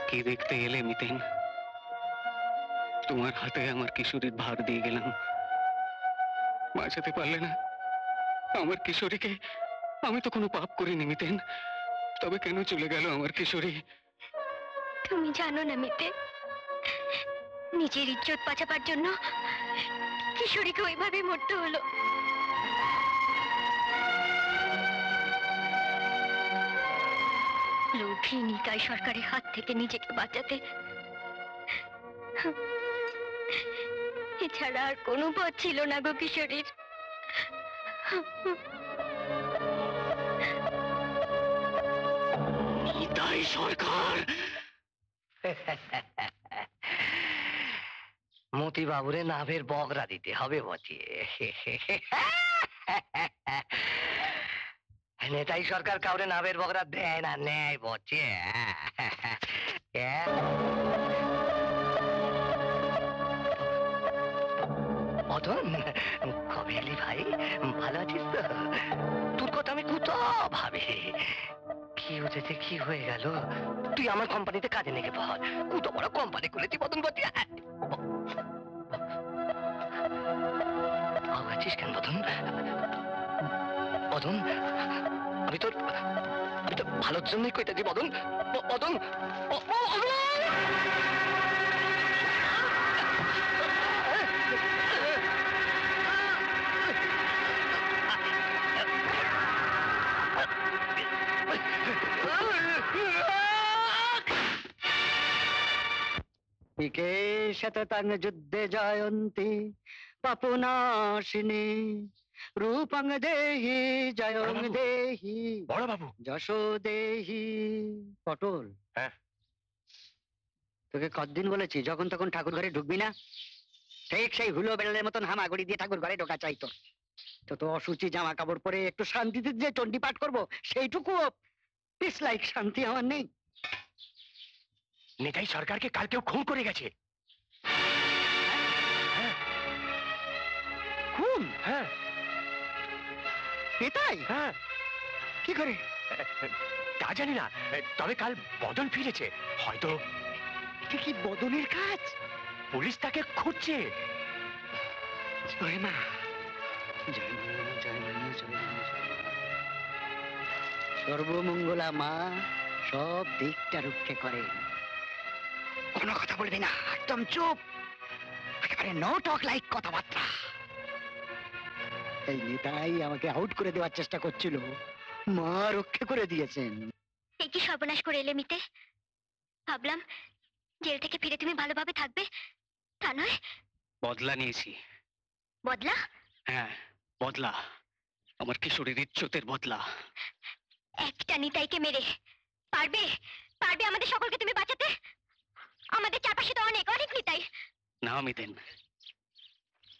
কি দেখতে এলে মিতেন? তোমার হাতে আমার কিশোরীর ভার দিয়ে গেলাম, বাঁচাতে পারলে না আমার কিশোরীকে। আমি তো কোনো পাপ করিনি মিতেন, তবে কেন চলে গেল আমার কিশোরী? তুমি জানো না মিতে, নিজের ইজ্জত বাঁচাবার জন্য কিশোরীকে ওইভাবে মরতে হলো। লোভী নিকাই সরকারের হাত থেকে নিজেকে বাঁচাতে এছাড়া আর কোনো পথ ছিল না গো কিশোরীর। নিতাই সরকার। মতি বাবুরে নাভের বগরা দিতে হবে বটে। নেতাই সরকার কাউরে নাবের বকরা দেয় না, নেয় বটে। মদন, কবে এলি ভাই? ভালো আছিস তো? তোর কথা আমি কোথাও ভাবি। কি হয়েছে, কি হয়ে গেল? তুই আমার কোম্পানিতে কাজে নেগে বল। কত বড় কোম্পানি খুলেছি মদন বতিয়া। আছিস কেন মদন? মদন, আমি তোর ভালোর জন্যই কইতেছি মদন। মদন, কে শততং যুদ্ধে জয়ন্তী পাপনাশিনী রূপং দেহি জয়ং দেহি বড় বাবু। যশো দেহি। পটল, হ্যাঁ? তোকে কতদিন বলেছি যখন তখন ঠাকুর ঘরে ঢুকবি না? ঠিক সেই হুলো বেড়ালের মতন হামাগুড়ি দিয়ে ঠাকুর ঘরে ঢোকা চাই তোর। তো অসুচি জামা কাপড় পরে একটু শান্তিতে যে চণ্ডী পাঠ করবো সেইটুকু পিস লাইক শান্তি আমার নেই। নেতাই সরকারকে কালকেও খুন করে গেছে। খুন? হ্যাঁ এটাই? হ্যাঁ, কি করে? তা জানি না, তবে কাল বদন ফিরেছে। হয়তো এটা কি বদনের কাজ? পুলিশ তাকে খুঁজছে। জয় মা, জয় মা, জয় মা, জয় মা, জয় মা। সর্বমঙ্গলা মা সব দিকটা রক্ষে করে। কোনো কথা বলবি না, একদম চুপ, একেবারে নো টক লাইক কথাবার্তা। এই নেতাই আমাকে আউট করে দেওয়ার চেষ্টা করছিল, মা রক্ষা করে দিয়েছেন। এই কি সর্বনাশ করে এলে মিতে? ভাবলাম জেল থেকে ফিরে তুমি ভালোভাবে থাকবে, তা নয়। বদলা নিয়েছি। বদলা? হ্যাঁ, বদলা। আমার কিশোরীর ইজ্জতের বদলা। একটা নিতাইকে মেরে পারবে পারবে আমাদের সকলকে তুমি বাঁচাতে? আমাদের চারপাশে তো অনেক অনেক নিতাই। না মিতেন,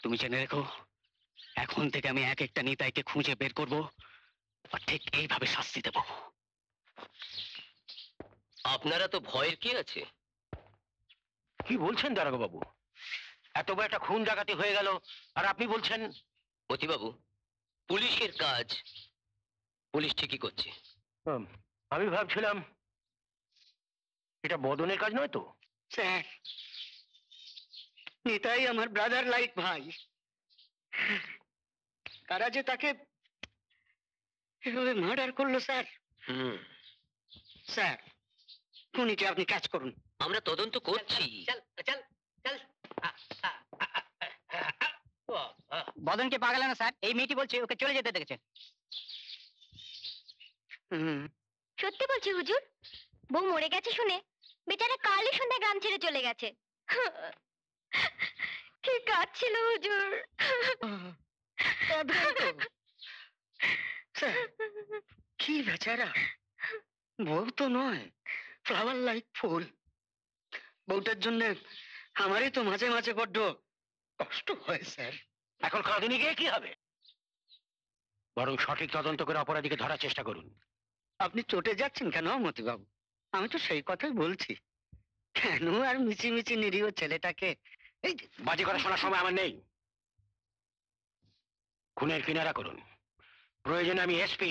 তুমি জেনে রেখো, এখন থেকে আমি এক একটা নিতাইকে খুঁজে বের করব আর ঠিক এইভাবে শাস্তি দেব। আপনারা তো ভয়ের কি আছে? কি বলছেন দারোগা বাবু? এত বড় একটা খুন ডাকাতি হয়ে গেল আর আপনি বলছেন? মতিবাবু, পুলিশের কাজ পুলিশ ঠিকই করছে। আমি ভাবছিলাম এটা বদনের কাজ নয় তো। স্যার, নিতাই আমার ব্রাদার লাইক ভাই। কারা যে তাকে এভাবে মার্ডার করলো স্যার। স্যার, খুনিকে আপনি কাজ করুন। আমরা তদন্ত করছি। বদনকে পাগল না স্যার, এই মেয়েটি বলছে ওকে চলে যেতে দেখেছে। সত্যি বলছি হুজুর, বউ মরে গেছে শুনে বেচারা কালই সন্ধ্যা গ্রাম ছেড়ে চলে গেছে। কি কাজ ছিল হুজুর। স্যার, কি বেচারা, বউ তো নয়, ফ্লাওয়ার লাইক ফুল। বউটার জন্য আমারই তো মাঝে মাঝে বড্ড কষ্ট হয় স্যার। এখন কাঁদুনি গিয়ে কি হবে? বরং সঠিক তদন্ত করে অপরাধীকে ধরার চেষ্টা করুন। আপনি চটে যাচ্ছেন কেন মতিবাবু? আমি তো সেই কথাই বলছি। কেন আর মিছিমিছি নিরীহ ছেলেটাকে এই বাজি করা শোনার সময় আমার নেই। খুনের কিনারা করুন। প্রয়োজনে আমি এসপি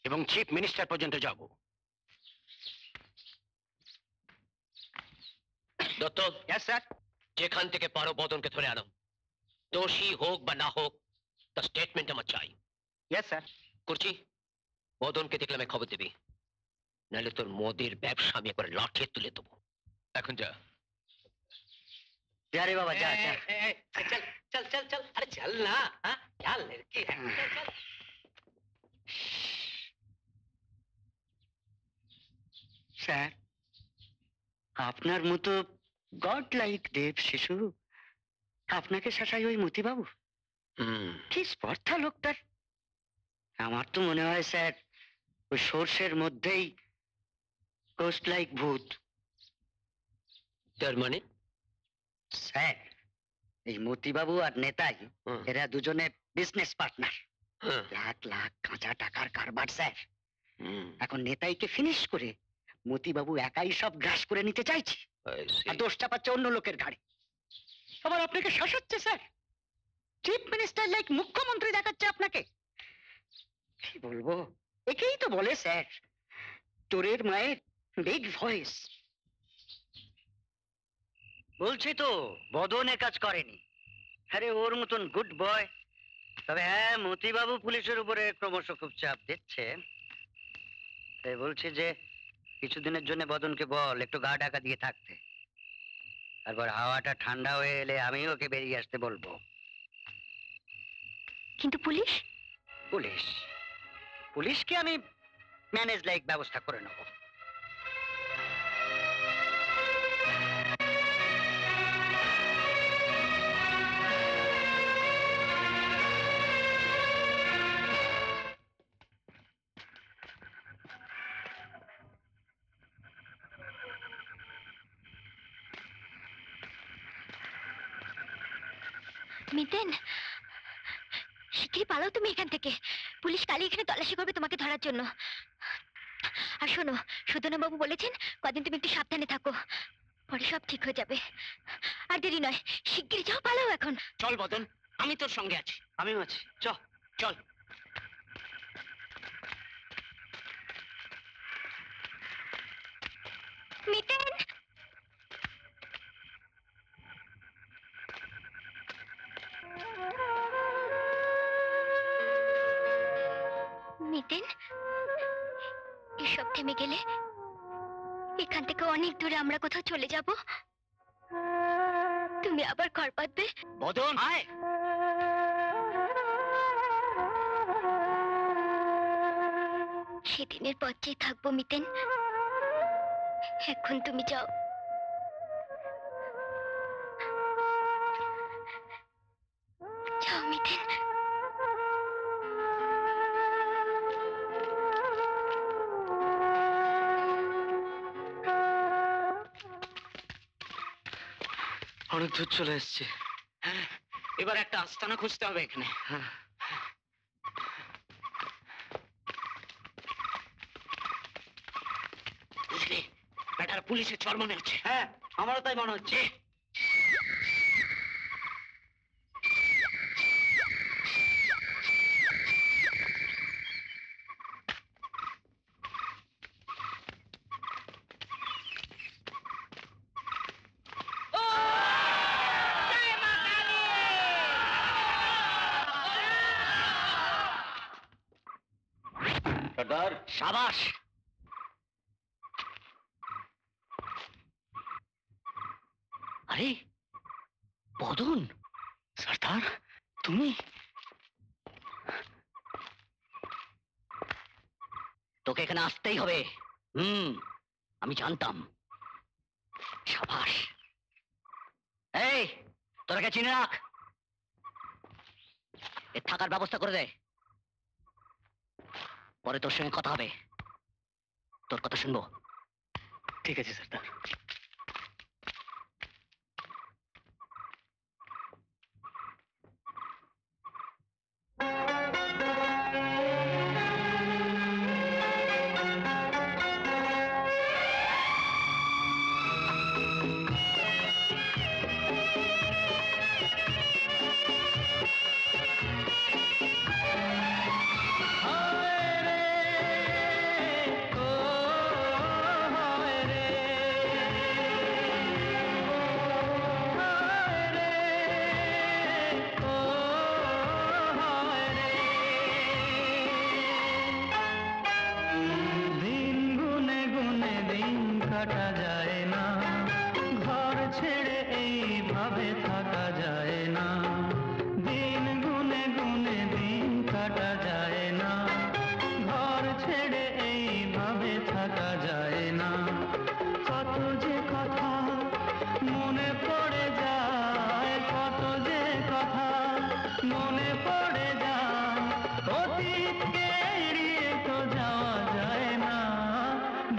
এবং চিফ মিনিস্টার পর্যন্ত যাব। দত্ত, স্যার। যেখান থেকে পারো বদনকে ধরে আনো। দোষী হোক বা না হোক, তার স্টেটমেন্ট আমার চাই। Yes sir. করছি, বদনকে দেখলে আমি খবর দিবি, নাহলে তোর মদের ব্যবসা আমি একবার লাঠিয়ে তুলে দেবো। এখন যা। যা রে বাবা, যা যা। চল চল চল চল, আরে চল না। চল লড়কি, চল। স্যার, আপনার মতো গড লাইক দেব শিশু আপনাকে শাসাই ওই মতিবাবু? কি স্পর্ধা লোকটার। আমার তো মনে হয় স্যার, ওই সর্ষের মধ্যেই কোস্ট লাইক ভূত। তার মানে? স্যার, এই মতিবাবু আর নেতাই এরা দুজনে বিজনেস পার্টনার। লাখ লাখ কাঁচা টাকার কারবার স্যার। এখন নেতাইকে ফিনিশ করে মতিবাবু একাই সব গ্রাস করে নিতে চাইছে, আর দোষটা পাচ্ছে অন্য লোকের ঘাড়ে। আবার আপনাকে শাসাচ্ছে স্যার, চিফ মিনিস্টার লাইক মুখ্যমন্ত্রী দেখাচ্ছে আপনাকে। কি বলবো, একেই তো বলে স্যার চোরের মায়ের বিগ ভয়েস। বলছি তো বদনে কাজ করেনি, আরে ওর মতন গুড বয়। তবে হ্যাঁ, মতিবাবু পুলিশের উপরে ক্রমশ খুব চাপ দিচ্ছে। তাই বলছি যে কিছুদিনের জন্য বদনকে বল একটু গা ঢাকা দিয়ে থাকতে, তারপর হাওয়াটা ঠান্ডা হয়ে এলে আমি ওকে বেরিয়ে আসতে বলবো। কিন্তু পুলিশ? পুলিশ পুলিশকে আমি ম্যানেজ লাইক ব্যবস্থা করে নেব। মিতেন, শিগগিরই পালাও তুমি এখান থেকে। পুলিশ কালই এখানে তল্লাশি করবে তোমাকে ধরার জন্য। আর শোনো, সুধনা বাবু বলেছেন কদিন তুমি একটু সাবধানে থাকো, পরে সব ঠিক হয়ে যাবে। আর দেরি নয়, শিগগিরই যাও, পালাও এখন। চল বদন, আমি তোর সঙ্গে আছি। আমিও আছি, চল চল। মিতেন, মিতেন, এসব থেমে গেলে এখান থেকে অনেক দূরে আমরা কোথাও চলে যাব। তুমি আবার ঘর পাতবে। বদন আয়। সেদিনের পর চেয়ে থাকবো মিতেন, এখন তুমি যাও। যাও মিতেন। অনেক দূর চলে এসছে। হ্যাঁ, এবার একটা আস্তানা খুঁজতে হবে এখানে। বুঝলি, ব্যাটার পুলিশের চর মনে হচ্ছে। হ্যাঁ, আমারও তাই মনে হচ্ছে। সর্দার, সাবাস। আরে বদন, সর্দার তুমি? তোকে এখানে আসতেই হবে। আমি জানতাম। সাবাস। এই, তোরা কে চিনে রাখ, এর থাকার ব্যবস্থা করে দে। পরে তোর সঙ্গে কথা হবে, তোর কথা শুনবো। ঠিক আছে সর্দার। দিন গুনে গুনে দিন কাটা যায় না, ঘর ছেড়ে এইভাবে থাকা যায় না। দিন গুনে গুনে দিন কাটা যায় না, ঘর ছেড়ে এইভাবে থাকা যায় না। কত যে কথা মনে পড়ে যায়, কত যে কথা মনে পড়ে যায়, অতীতকে এড়িয়ে তো যাওয়া যায় না।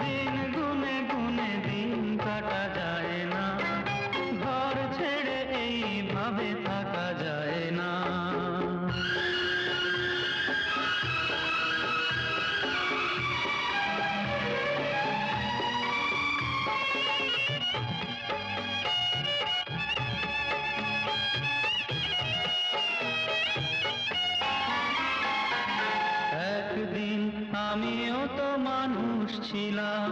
দিন গুনে গুনে দিন তো মানুষ ছিলাম,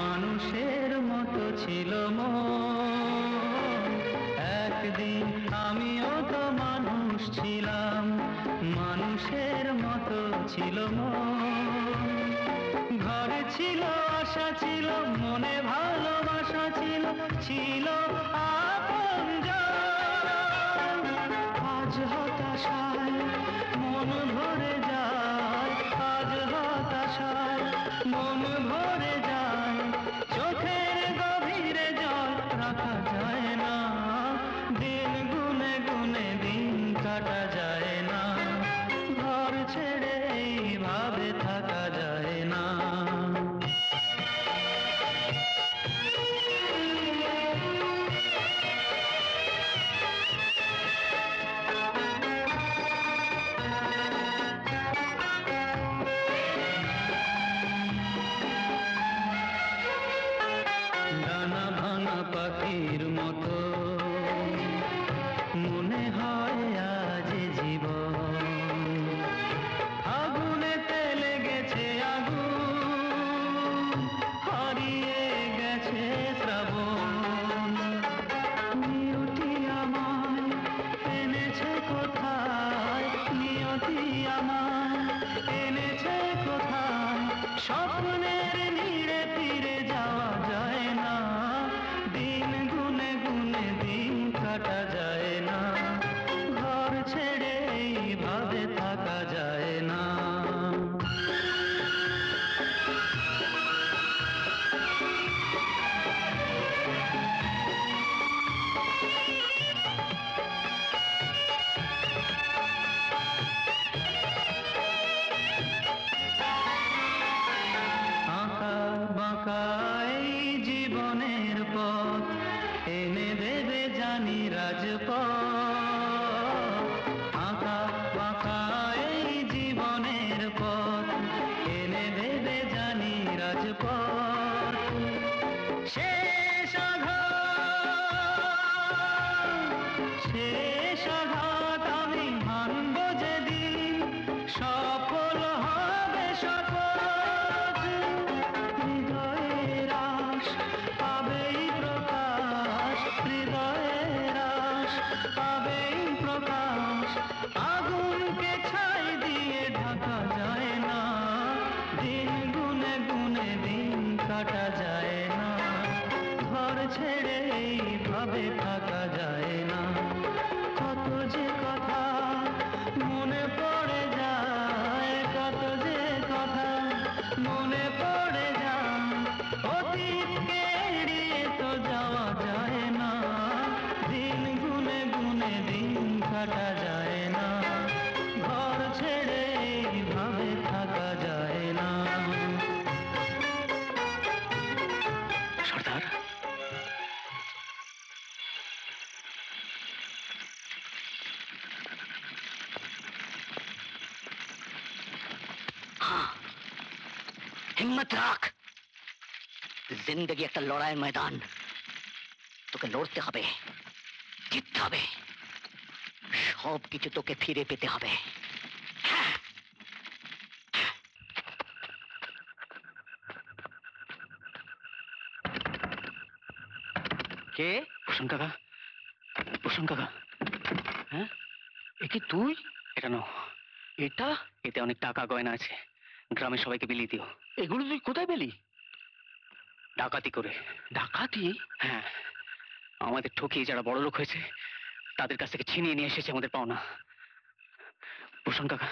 মানুষের মতো ছিল মন। একদিন আমিও তো মানুষ ছিলাম, মানুষের মতো ছিল মন। ঘরে ছিল আশা ছিল, মনে ভালোবাসা ছিল, ছিল আপনজন। আজ হতাশায় মন ভরে যায়, আজ হতাশায় মন ভরে যায়, চোখের গভীরে জল রাখা যায় না, দিন গুনে গুনে দিন কাটা যায় না, ঘর ছেড়ে এইভাবে থাকা যায় না। ডানা ভাঙা পাখির মতো মনে হয় আজ জীবন, আগুনেতে লেগেছে আগুন, হারিয়ে গেছে শ্রাবণ। নিয়তি আমায় এনেছে কোথায়, নিয়তি আমায় এনেছে কোথায়, স্বপ্নের নিড়ে ফিরে যাওয়া যায় না, দিন গুনে গুনে দিন কাটা যায় না, ঘর ছেড়ে এইভাবে থাকা যায় না। আঁকা বাঁকা এই জীবনের পথ এনে দেবে জানি রাজপথ। আঁকা বাঁকা এই জীবনের পথ এনে দেবে জানি রাজপথ। শেষ আঘাত, শেষ আঘাত আমি হানব যেদিন, সফল হবে শপথ। হৃদয়ের আশ পাবেই প্রকাশ, হৃদয়ের আশ পাবেই প্রকাশ, আগুনকে ছাই দিয়ে ঢাকা যায় না, দিন গুনে গুনে দিন কাটা যায় না, ঘর ছেড়ে এইভাবে থাকা যায় না। কত যে কথা মনে পড়ে যায়, কত যে কথা মনে পড়ে যায়, অতীতকে এড়িয়ে তো যাওয়া যায় না, দিন গুনে গুনে দিন কাটা যায় না, ঘর ছেড়ে এইভাবে থাকা যায় না। সর্দার, हाँ, हिम्मत রাখ। জিন্দেগি একটা লড়াইয়ের ময়দান, তোকে লড়তে হবে, জিততে হবে, সব কিছু তোকে ফিরে পেতে হবে। কে? ভূষণ কাকা, ভূষণ কাকা। হ্যাঁ, এ কি তুই? এটা নাও, এটা, এতে অনেক টাকা গয়না আছে, গ্রামের সবাইকে বিলিয়ে দিও। এগুলো তুই কোথায় পেলি? ডাকাতি করে। ডাকাতি? হ্যাঁ, আমাদের ঠকিয়ে যারা বড় লোক হয়েছে তাদের কাছ থেকে ছিনিয়ে নিয়ে এসেছে আমাদের পাওনা। ভূষণ কাকা,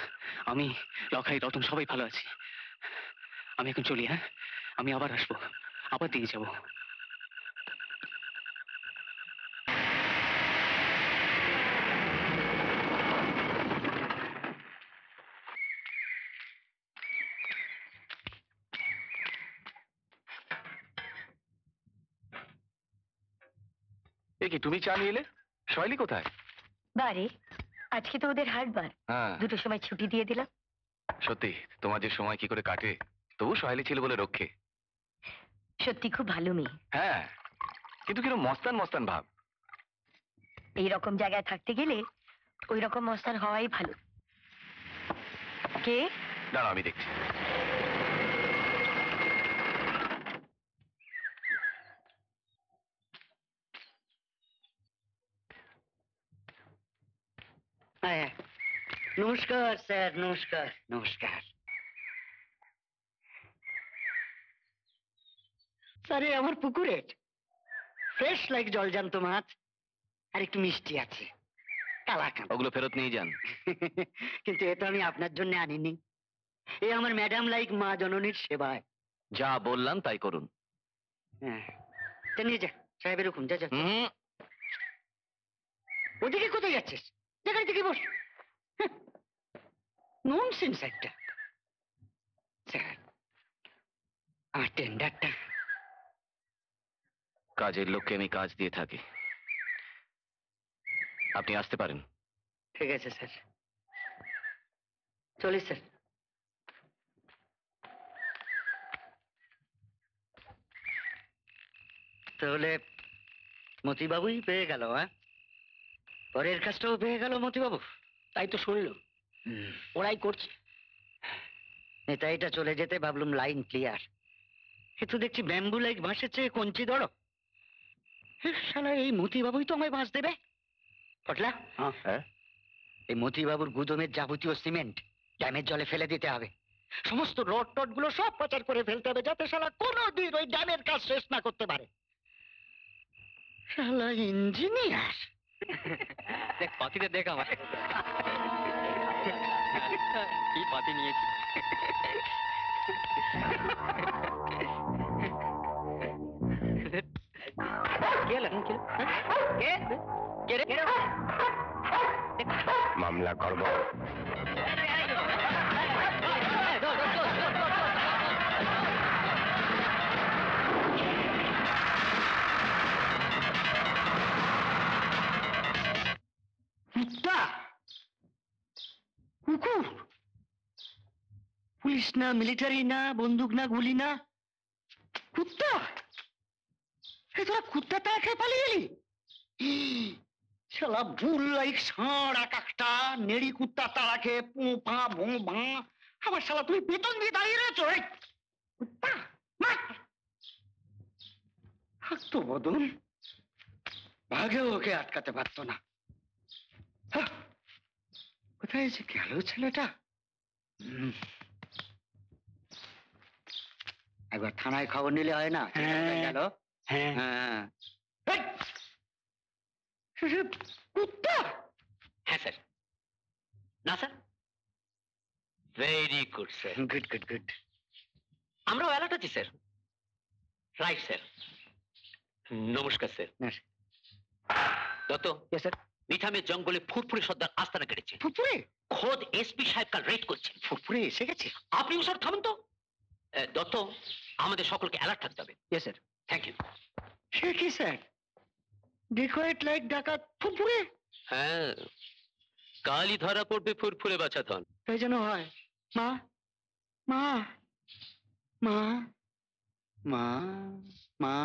আমি, লখাই, রতন সবাই ভালো আছি। আমি এখন চলি। হ্যাঁ, আমি আবার আসবো, আবার দিয়ে যাবো। এ কি, তুমি চা নিয়ে এলে? শৈলী কোথায়? বারে, আজকে তো ওদের হাটবার, হ্যাঁ, দুটোর সময় ছুটি দিয়ে দিলাম। সত্যি তোমার যে সময় কি করে কাটে, তবু সহেলি ছিল বলে রক্ষে। সত্যি খুব ভালো মেয়ে। হ্যাঁ, কিন্তু কিরকম মস্তান মস্তান ভাব। এই রকম জায়গায় থাকতে গেলে ওই রকম মস্তান হওয়াই ভালো। কে? দাঁড়াও, আমি দেখছি। হ্যাঁ, নমস্কার স্যার, নমস্কার নমস্কার। স্যার আমার পুকুরের ফ্রেশ লাইক জলজান্ত মাছ আর একটু মিষ্টি আছে, কালাকান। ওগুলো ফেরত নিয়ে যান। কিন্তু এটা আমি আপনার জন্য আনিনি, এ আমার ম্যাডাম লাইক মা জননীর সেবায়। যা বললাম তাই করুন। হ্যাঁ, তা নিয়ে যা সাহেবের হুকুম, যা যা। হুম, ওদিকে কোথায় যাচ্ছিস? যেখানে থেকে বস। ননসেন্স একটা। স্যার আমার টেন্ডারটা। কাজের লোককে আমি কাজ দিয়ে থাকি, আপনি আসতে পারেন। ঠিক আছে স্যার, চলি স্যার। তাহলে মতিবাবুই পেয়ে গেল, হ্যাঁ? পরের কাজটাও পেয়ে গেল মতিবাবু। তাই তো শুনলো, ওরাই করছে। নেতাইটা চলে যেতে ভাবলুম লাইন ক্লিয়ার। এ তো দেখছি ব্যাম্বু লাইক বাঁশের চেয়ে কঞ্চি ধরো। শালা এই মতিবাবুই তো আমায় বাঁশ দেবে। পটলা, হ্যাঁ, এই মতিবাবুর গুদমের যাবতীয় সিমেন্ট ড্যামের জলে ফেলে দিতে হবে। সমস্ত রড টড গুলো সব পাচার করে ফেলতে হবে, যাতে শালা কোনোদিন ওই ড্যামের কাজ শেষ না করতে পারে। শালা ইঞ্জিনিয়ার। দেখ পাতিটা দেখ আমার কি পাতি নিয়েছি। কে এলো? কে? কে রে? মামলা করব। কুত্তা, কুকুর, পুলিশ না, মিলিটারি না, বন্দুক না, গুলি না, কুত্তা। তোরা কুত্তা তারা খেয়ে পালিয়ে গেলি? শালা ভুল লাইক ষাঁড় এক একটা, নেড়ি কুত্তা তারা খেয়ে পো পা ভো ভাঁ। আবার শালা তুমি বেতন দিয়ে দাঁড়িয়ে রয়েছো। এই কুত্তা মার। তো বদন ভাগেও ওকে আটকাতে পারতো না। হাহ, কোথায় যে গেল ছেলেটা? একবার থানায় খবর নিলে হয় না? গেল। হ্যাঁ, এই! কুত্তা। হ্যাঁ স্যার। না sir, very good sir. Good good good. আমরাও অ্যালার্ট আছি স্যার। Right sir. নমস্কার স্যার। দত্ত, স্যার। মিঠামের জঙ্গলে ফুরফুরে সর্দার আস্তানা কেটেছে। ফুপুরে? খোদ এসপি সাহেব কাল রেড করছেন। ফুপুরে এসে গেছে? আপনিও স্যার থামুন তো। দত্ত, আমাদের সকলকে অ্যালার্ট থাকতে হবে। Yes sir. Thank you. সে কি স্যার? ডিকয়েট লাইক ডাকাত ফুপুরে? হ্যাঁ, কালই ধরা পড়বে ফুরফুরে বাছাধন। তাই যেন হয়। মা, মা, মা, মা, মা,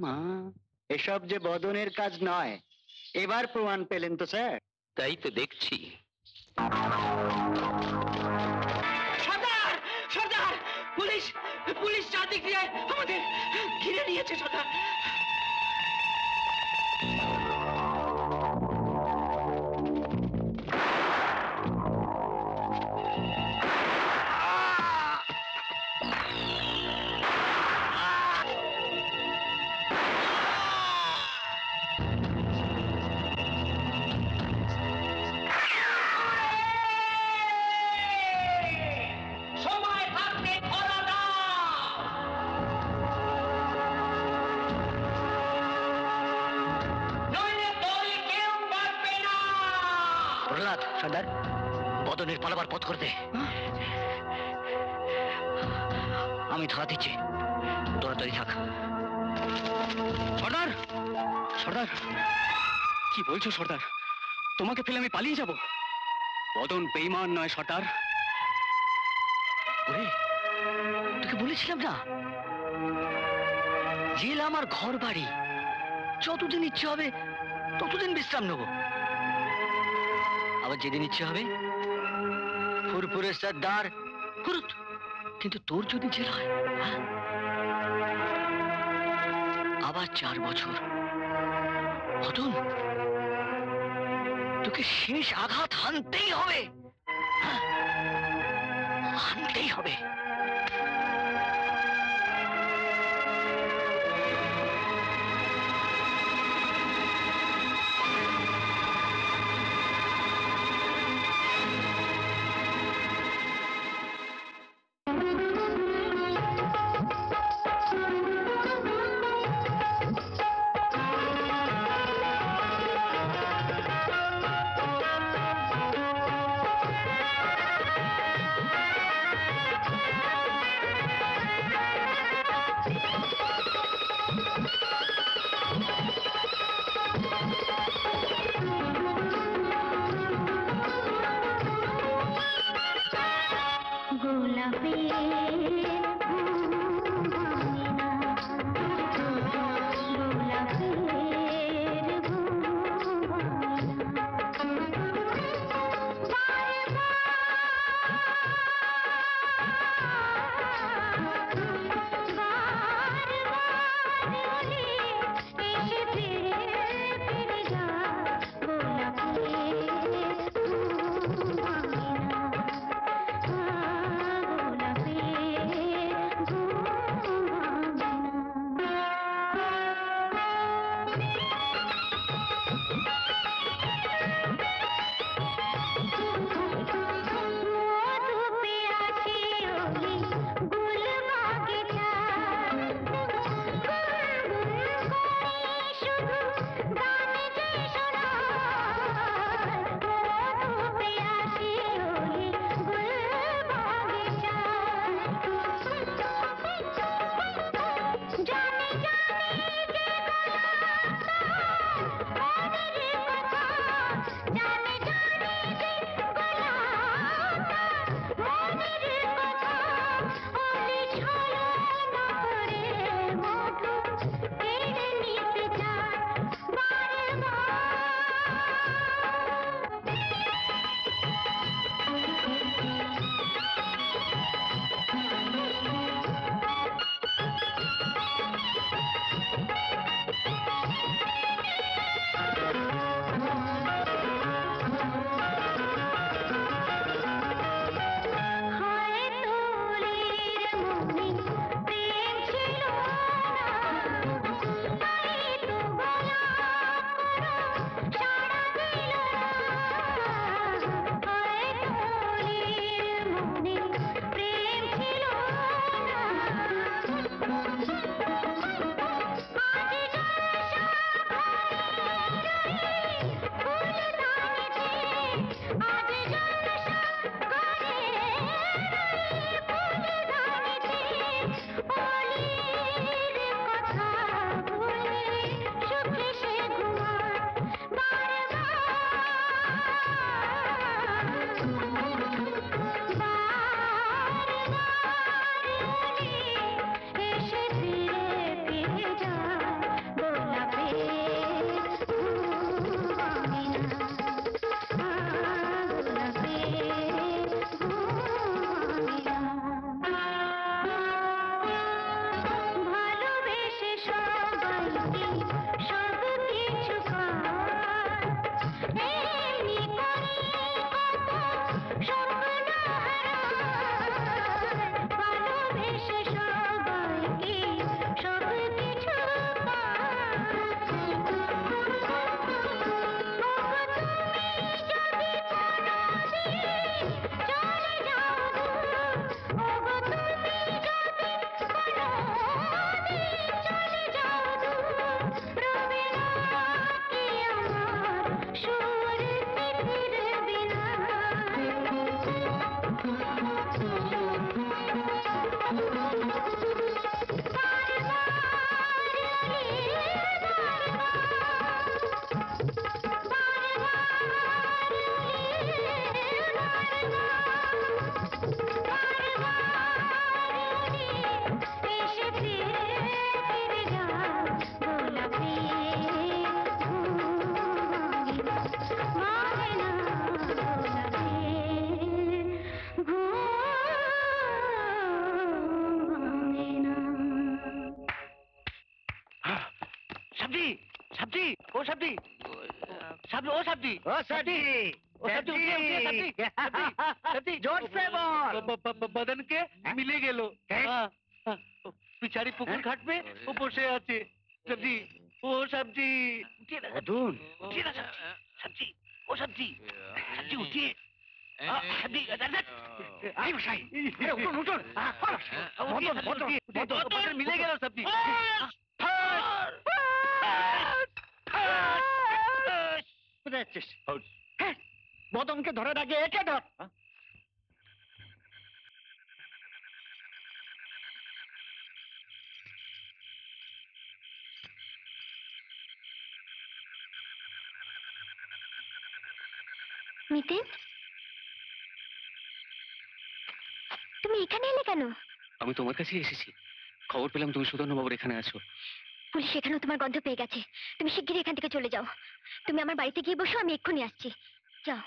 মা। এসব যে বদনের কাজ নয়, এবার প্রমাণ পেলেন তো স্যার? তাই তো দেখছি। সর্দার, সর্দার, পুলিশ, পুলিশ চারদিক দিয়ে আমাদের ঘিরে নিয়েছে সর্দার। সময় থাকতে ধরা দাও। নইলে দলে কেউ বাঁচবে না। প্রহ্লাদ, সর্দার, বদনের পালাবার পথ করে দে। আমি ধরা দিচ্ছি, তোরা তৈরি থাক। সর্দার, সর্দার, কি বলছো সর্দার? তোমাকে ফেলে আমি পালিয়ে যাব? বদন বেঈমান নয় সর্দার। ওরে, তোকে বলেছিলাম না, জেল আমার ঘর বাড়ি, যতদিন ইচ্ছে হবে ততদিন বিশ্রাম নেব, আবার যেদিন ইচ্ছে হবে ফুরফুরে সর্দার ফুরুত। কিন্তু তোর যদি জেল হয়, হ্যাঁ? আবার 4 বছর। হতুন, তুই তোকে শেষ আঘাত হানতেই হবে, হ্যাঁ, হানতেই হবে। সাবজি, সাবজি, ও সাবজি, সাবজি ও সাবজি ও সাজি ও সাবজি উঠিয়ে উঠিয়ে সাবজি সাবজি जोर से बोल बदन के मिले गेलो पिछाड़ी पुकुर घाट में वो बसे আছে सब्जी ओ सब्जी उठिए ना मदन उठिए ना सब्जी सब्जी ओ सब्जी सब्जी उठिए सब्जी आई बसाई अरे उठो उठो मदन मदन मिले गेलो सब्जी কোথায় যাচ্ছিস হ্যাঁ মদনকে ধরার আগে একে ধর মিতেন, তুমি এখানে এলে কেন? আমি তোমার কাছেই এসেছি। খবর পেলাম তুমি সুধন্য বাবুর এখানে আছো। পুলিশ এখানেও তোমার গন্ধ পেয়ে গেছে। তুমি শিগগিরই এখান থেকে চলে যাও। তুমি আমার বাড়িতে গিয়ে বসো, আমি এক্ষুনি আসছি। যাও।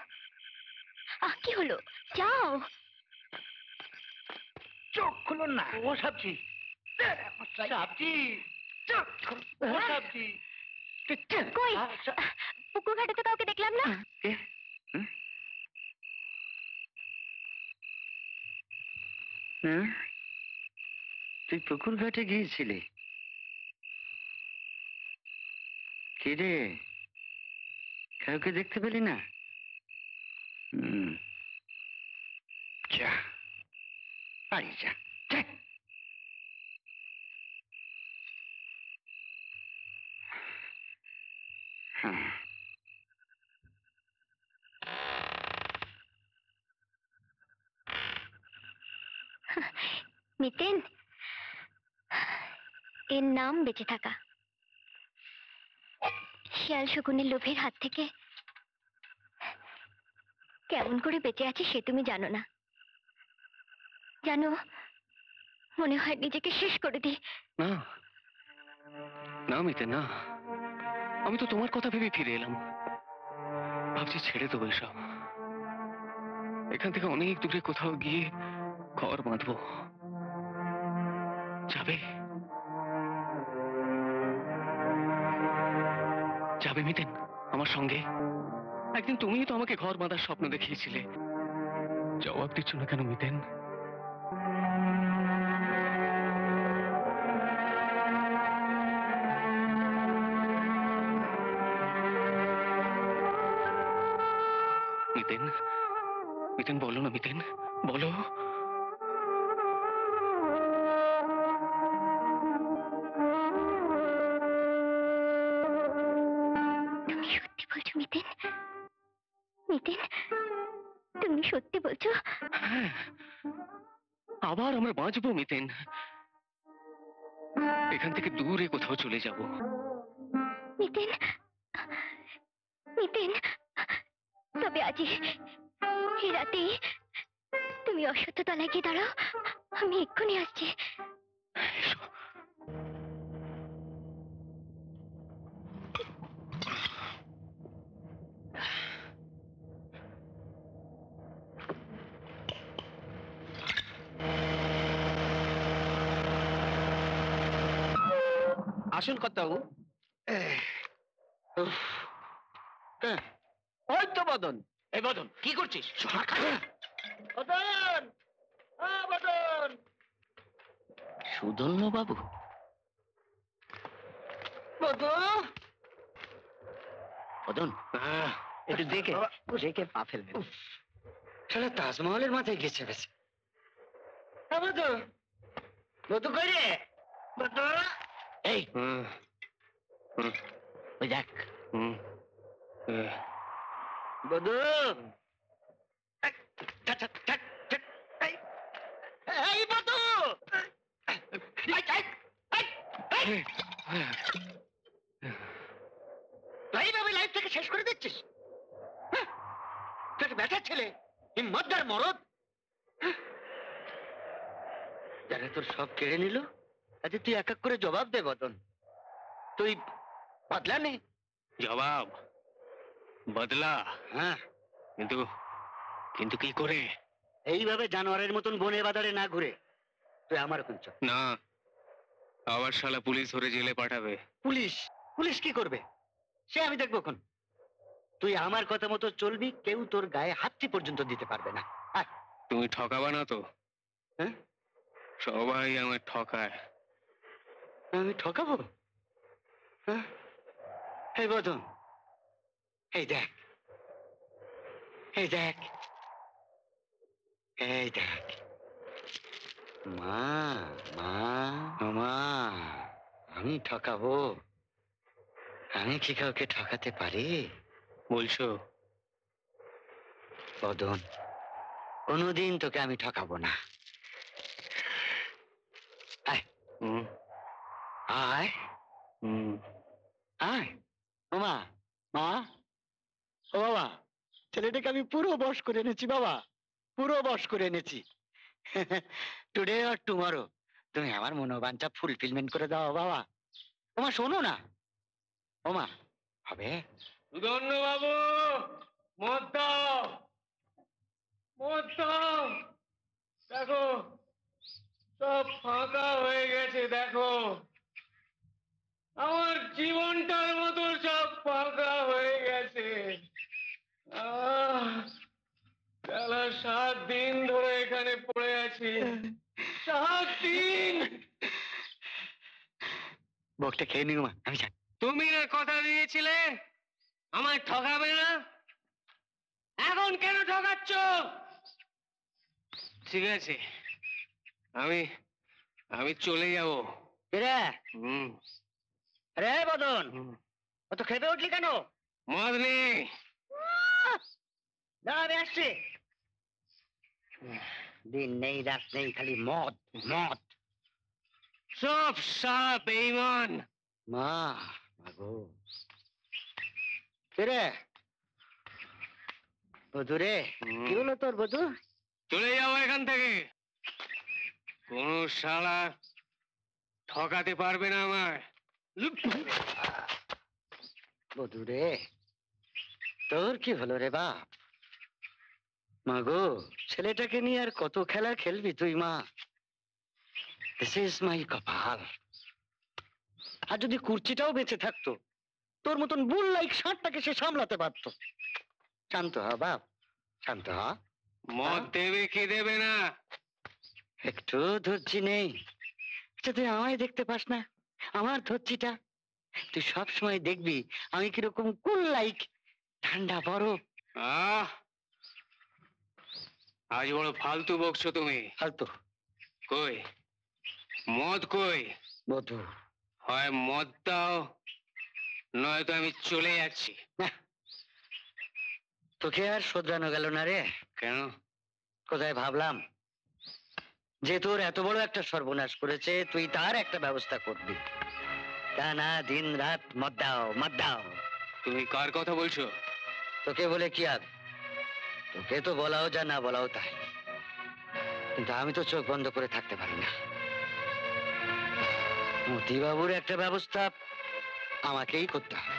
কি হলো? যাও। চোখ খুলুন না ओ सब्जी सब्जी ओ सब्जी কই? পুকুর ঘাটে তো কাউকে দেখলাম না। তুই পুকুর ঘাটে গিয়েছিলি? কি রে, কাউকে দেখতে পেলি না? যা বাড়ি যা। মিতেন, এর নাম বেঁচে থাকা। শিয়াল শকুনের লোভের হাত থেকে কেমন করে বেঁচে আছে সে তুমি জানো না। জানো, মনে হয় নিজেকে শেষ করে দিই। না না মিতে না, আমি তো তোমার কথা ভেবে ফিরে এলাম। ভাবছি ছেড়ে দেবো এসব, এখান থেকে অনেক দূরে কোথাও গিয়ে ঘর বাঁধবো। যাবে? যাবে মিতেন আমার সঙ্গে? একদিন তুমিই তো আমাকে ঘর বাঁধার স্বপ্ন দেখিয়েছিলে। জবাব দিচ্ছ না কেন মিতেন? মিতেন, মিতেন বলো না মিতেন, বলো। তুমি সত্যি বলছো মিতেন? মিতেন, তুমি সত্যি বলছো? হ্যাঁ, আবার আমরা বাঁচবো মিতেন। এখান থেকে দূরে কোথাও চলে যাব। মিতেন, মিতেন, তবে আজই এই রাতেই তুমি অশ্বত্থ তলায় গিয়ে দাঁড়াও, আমি এক্ষুনি আসছি। এসো। আসুন কর্তাবাবু। ওই তো বদন। এই বদন কি করছিস? বদন, বদন। সুধন্য বাবু, বদন, বদন একটু দেখে দেখে পা ফেলবেন। শালা তাজমহলের মাথায় গেছে বেশি। বদু, বদু কই রে? বদু, এই ওই দেখ বদু। এই বদু, এইভাবে লাইফ থেকে শেষ করে দিচ্ছিস? তুই ব্যাটার ছেলে, হিম্মতদার মরদ। যারা তোর সব কেড়ে নিল, আচ্ছা তুই এক এক করে জবাব দে বদন। তুই বদলা নে। জবাব বদলা? হ্যাঁ, কিন্তু কিন্তু কি করে? এইভাবে জানোয়ারের মতন বনে বাজারে না ঘুরে তুই আমার ওখান চল। না, আবার শালা পুলিশ ধরে জেলে পাঠাবে। পুলিশ? পুলিশ কি করবে সে আমি দেখবো এখন। তুই আমার কথা মতো চলবি, কেউ তোর গায়ে হাতটি পর্যন্ত দিতে পারবে না। আয়। তুমি ঠকাবা না তো? হ্যাঁ? সবাই আমার ঠকায়। আমি ঠকাবো? হ্যাঁ? এই বদন, এই দেখ, এই দেখ, এই দেখ, মা, মা, মা, আমি ঠকাবো? আমি কি কাউকে ঠকাতে পারি? বলছো? বদন, কোনোদিন তোকে আমি ঠকাবো না। আয়, হুম আয়, হুম আয়। ও মা, মা, ও বাবা, ছেলেটাকে আমি পুরো বশ করে এনেছি বাবা, পুরো বশ করে এনেছি। টুডে আর টুমরো তুমি আমার মনোবাঞ্ছা ফুলফিলমেন্ট করে দাও বাবা। ওমা শোনো না, ওমা হবে? সুদর্ণ বাবু, মদ দাও, মদ দাও। দেখো সব ফাঁকা হয়ে গেছে, দেখো আমার জীবনটার মতো সব ফাঁকা হয়ে গেছে। বেলা 7 দিন ধরে এখানে পড়ে আছি, 7 দিন। বকটা খেয়ে নিও মা, আমি যাই। তুমি না কথা দিয়েছিলে আমায় ঠকাবে না, এখন কেন ঠকাচ্ছ? ঠিক আছে, আমি আমি চলে যাব। রে, হুম রে বদন, হুম। অত খেপে উঠলি কেন? মদ নেই। না আমি আসছি। দিন নেই রাত নেই, খালি মদ মদ। সব সাপ বেঈমান। মা, মাগো, রে বধু রে, হুম। কি হলো তোর বধু? চলে যাও এখান থেকে, কোন শালা ঠকাতে পারবে না আমায়। বধু রে, তোর কি হলো রে বাপ? মাগো, ছেলেটাকে নিয়ে আর কত খেলা খেলবি তুই মা? দিস ইজ মাই কপাল। আর যদি কুর্চিটাও বেঁচে থাকতো, তোর মতন বুল লাইক ষাটটাকে সে সামলাতে পারতো। শান্ত হ বাপ, শান্ত হ। মদ দেবে কি দেবে না? একটু ধৈর্য নেই। আচ্ছা, তুই আমায় দেখতে পাস না? আমার ধৈর্যটা তুই সব সময় দেখবি আমি কিরকম কুল লাইক, ঠান্ডা বরফ। আহ, আজ বড় ফালতু বকছো তুমি। ফালতু কই মদ কই? বধু, হয় মদ দাও, নয়তো আমি চলে যাচ্ছি। না, তোকে আর শোধরানো গেল না রে। কেন? কোথায় ভাবলাম যে তোর এত বড় একটা সর্বনাশ করেছে, তুই তার একটা ব্যবস্থা করবি। তা না, দিন রাত মদ দাও মদ দাও। তুমি কার কথা বলছো? তোকে বলে কি আর, তোকে তো বলাও যা, না বলাও তাই। কিন্তু আমি তো চোখ বন্ধ করে থাকতে পারি না। মতিবাবুর একটা ব্যবস্থা আমাকেই করতে হবে।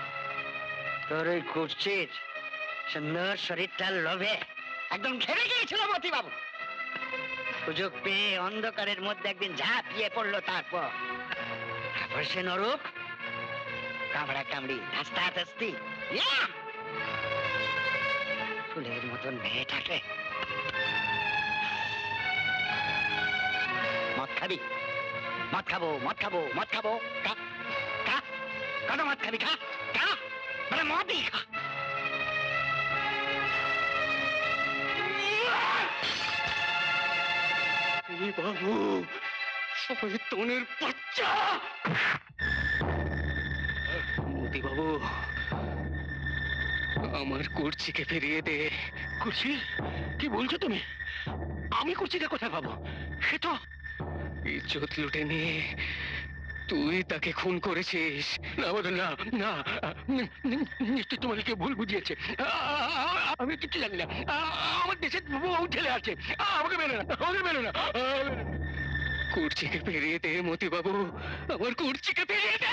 তোর ওই কুর্চির সুন্দর শরীরটার লোভে একদম ঘেরে গিয়েছিল মতিবাবু। সুযোগ পেয়ে অন্ধকারের মধ্যে একদিন ঝাঁপিয়ে পড়লো, তারপর সে নরক কামড়া কামড়ি হাসতাহাসতি ফুলের মতন মেয়েটাকে। মদ খাবি? মদ খাবো মদ খাবো মদ খাবো। খা খা, কত মদ খাবি? খা খা, মানে মদই খা। বাবু, শয়তানের বাচ্চা! মতি বাবু, আমার কুর্চিকে ফিরিয়ে দে। কুর্চি? কি বলছো তুমি? আমি কুর্চিটা কোথায় পাবো? সে তো ইজ্জত লুটে নিয়ে তুই তাকে খুন করেছিস। না বদন, না না, নিশ্চয় তোমাকে কেউ ভুল বুঝিয়েছে। আমি কিছু জানি না। আমার দেশের বহু ছেলে আছে, আমাকে মেনে না, আমাকে মেনে না। কুর্চিকে ফিরিয়ে দে মতি বাবু, আমার কুর্চিকে ফিরিয়ে দে।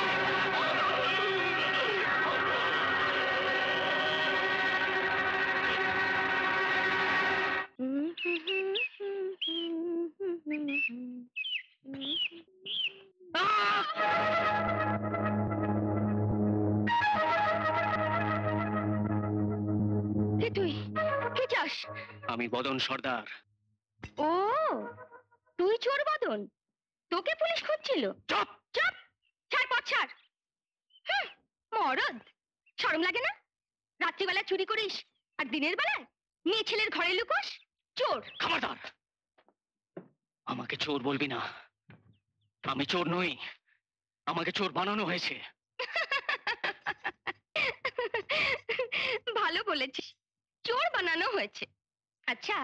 আমি বদন সর্দার। ও তুই চোর বদন, তোকে পুলিশ খুঁজছিল? চুপ! চুপ! ছাড় পথ ছাড়। হুঁ, মরদ, শরম লাগে না? রাত্রিবেলা চুরি করিস আর দিনের বেলায় মেয়ে ছেলের ঘরে লুকোস। চোর! খবরদার! আমাকে চোর বলবি না। আমি চোর নই, আমাকে চোর বানানো হয়েছে। ভালো বলেছিস, চোর বানানো হয়েছে। আচ্ছা,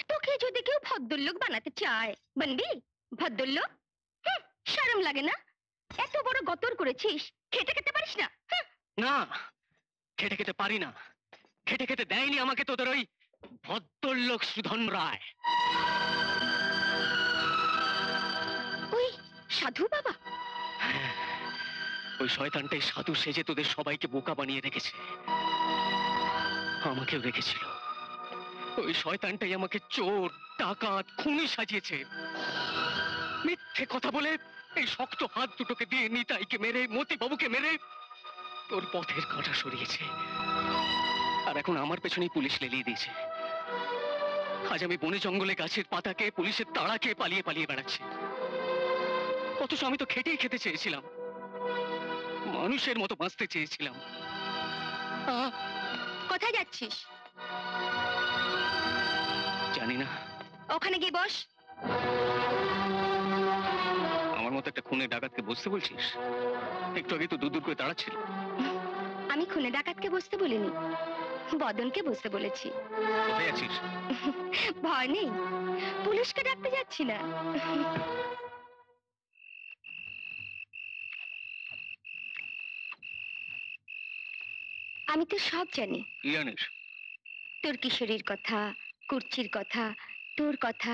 তোকে যদি কেউ ভদ্রলোক বানাতে চায়, বানবি ভদ্রলোক? হুঁ, শরম লাগে না? এত বড় গতর করেছিস, খেতে খেতে পারিস না? হুঁ, না, খেটে খেতে পারি না। খেটে খেতে দেয়নি আমাকে তোদের ওই ভদ্রলোক সুধন রায়। ওই সাধু বাবা? হ্যাঁ, ওই শয়তানটাই সাধু সেজে তোদের সবাইকে বোকা বানিয়ে রেখেছে। আমাকেও রেখেছিল। ওই শয়তানটাই আমাকে চোর, ডাকাত, খুনি সাজিয়েছে। মিথ্যে কথা বলে এই শক্ত হাত দুটোকে দিয়ে নিতাইকে মেরে, মতিবাবুকে মেরে তোর পথের কাঁটা সরিয়েছে। আর এখন আমার পেছনেই পুলিশ লেলিয়ে দিয়েছে। আজ আমি বনে জঙ্গলে গাছের পাতাকে পুলিশের তাড়া খেয়ে পালিয়ে পালিয়ে বেড়াচ্ছি। অথচ আমি তো খেটেই খেতে চেয়েছিলাম, মানুষের মতো বাঁচতে চেয়েছিলাম। কোথায় যাচ্ছিস? জানি না। ওখানে গিয়ে বস। আমার মতো একটা খুনে ডাকাতকে বসতে বলছিস? একটু আগে তো দূর দূর করে দাঁড়াচ্ছিল। আমি খুনে ডাকাতকে বসতে বলিনি, বদনকে বসতে বলেছি। কোথায় আছিস? ভয় নেই, পুলিশকে ডাকতে যাচ্ছি না। আমি তো সব জানি। কি জানিস? তোর কিশোরীর কথা, কুর্চির কথা, তোর কথা।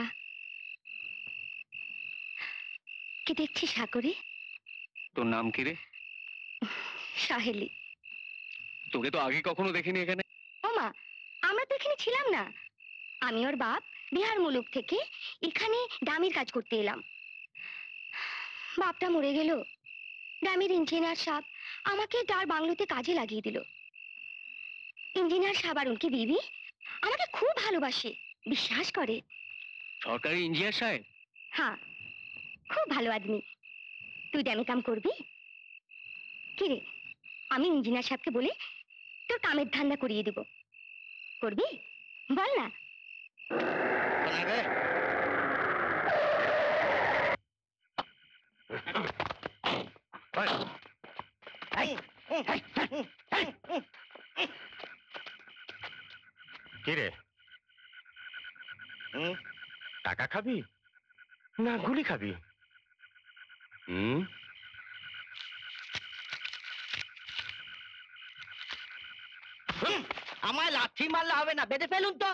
কি দেখছিস সাগরে? তোর নাম কি রে? সাহেলি। তোকে তো আগে কখনো দেখিনি এখানে। ওমা, আমরা তো এখানে ছিলাম না। আমি ওর বাপ বিহার মুলুক থেকে এখানে ডামির কাজ করতে এলাম। বাপটা মরে গেল। ডামির ইঞ্জিনিয়ার সাহেব আমাকে তার বাংলোতে কাজে লাগিয়ে দিল। ইঞ্জিনিয়ার সাহেব আর উনকি বিবি আমাকে খুব ভালোবাসে, বিশ্বাস করে। সরকারি ইঞ্জিনিয়ার সাহেব? হ্যাঁ, খুব ভালো আদমি। তুই ড্যামে কাম করবি? কি রে, আমি ইঞ্জিনিয়ার সাহেবকে বলে তোর কামের ধান্দা করিয়ে দেব। করবি? বল না। কি রে, টাকা খাবি না গুলি খাবি? আমায় লাথি মারলে হবে না, বেঁধে ফেলুন তো।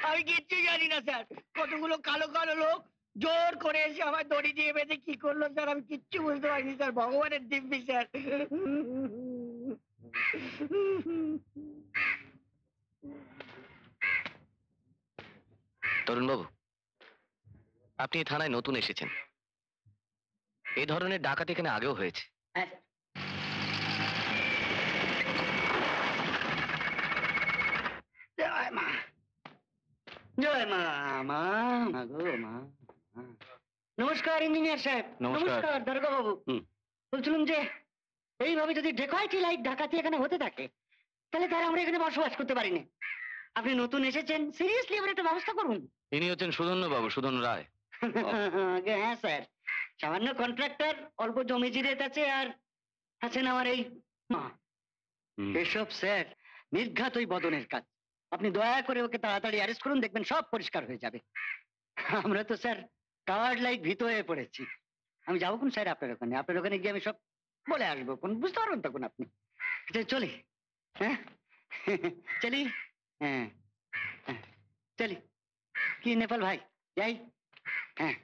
আমি কিচ্ছু জানি না স্যার। কতগুলো কালো কালো লোক জোর করে এসে আমার দড়ি দিয়ে বেঁধে কি করলো স্যার, আমি কিচ্ছু বুঝতে পারিনি স্যার। ভগবানের দিব্যি স্যার। তরুণবাবু, আপনি এই থানায় নতুন এসেছেন। এই ধরনের ডাকাতি এখানে আগেও হয়েছে। হ্যাঁ স্যার। জয় মা, জয় মা, মা, মা গো মা। নমস্কার ইঞ্জিনিয়ার সাহেব। নমস্কার। দারোগা বাবু। বলছিলাম যে এইভাবে যদি ডেকাইটি লাইট ডাকাতি এখানে হতে থাকে, তাহলে তার আমরা এখানে বসবাস করতে পারি না। আপনি নতুন এসেছেন, সিরিয়াসলি এবার একটা ব্যবস্থা করুন। ইনি হচ্ছেন সুধন্য বাবু, সুধন রায়। হ্যাঁ স্যার, সামান্য কন্ট্রাক্টর, অল্প জমি জিরেত আছে, আর আছেন আমার এই মা। এসব স্যার নির্ঘাত ওই বদনের কাজ। আপনি দয়া করে ওকে তাড়াতাড়ি অ্যারেস্ট করুন, দেখবেন সব পরিষ্কার হয়ে যাবে। আমরা তো স্যার টাওয়ার লাইট ভীত হয়ে পড়েছি। আমি যাবো কোন স্যার আপনার ওখানে? আপনার ওখানে গিয়ে আমি সব বলে আসবো, কোন বুঝতে পারবেন তখন আপনি। চলি, হ্যাঁ চলি, হ্যাঁ হ্যাঁ চলি। কি নেপাল ভাই, যাই? হ্যাঁ।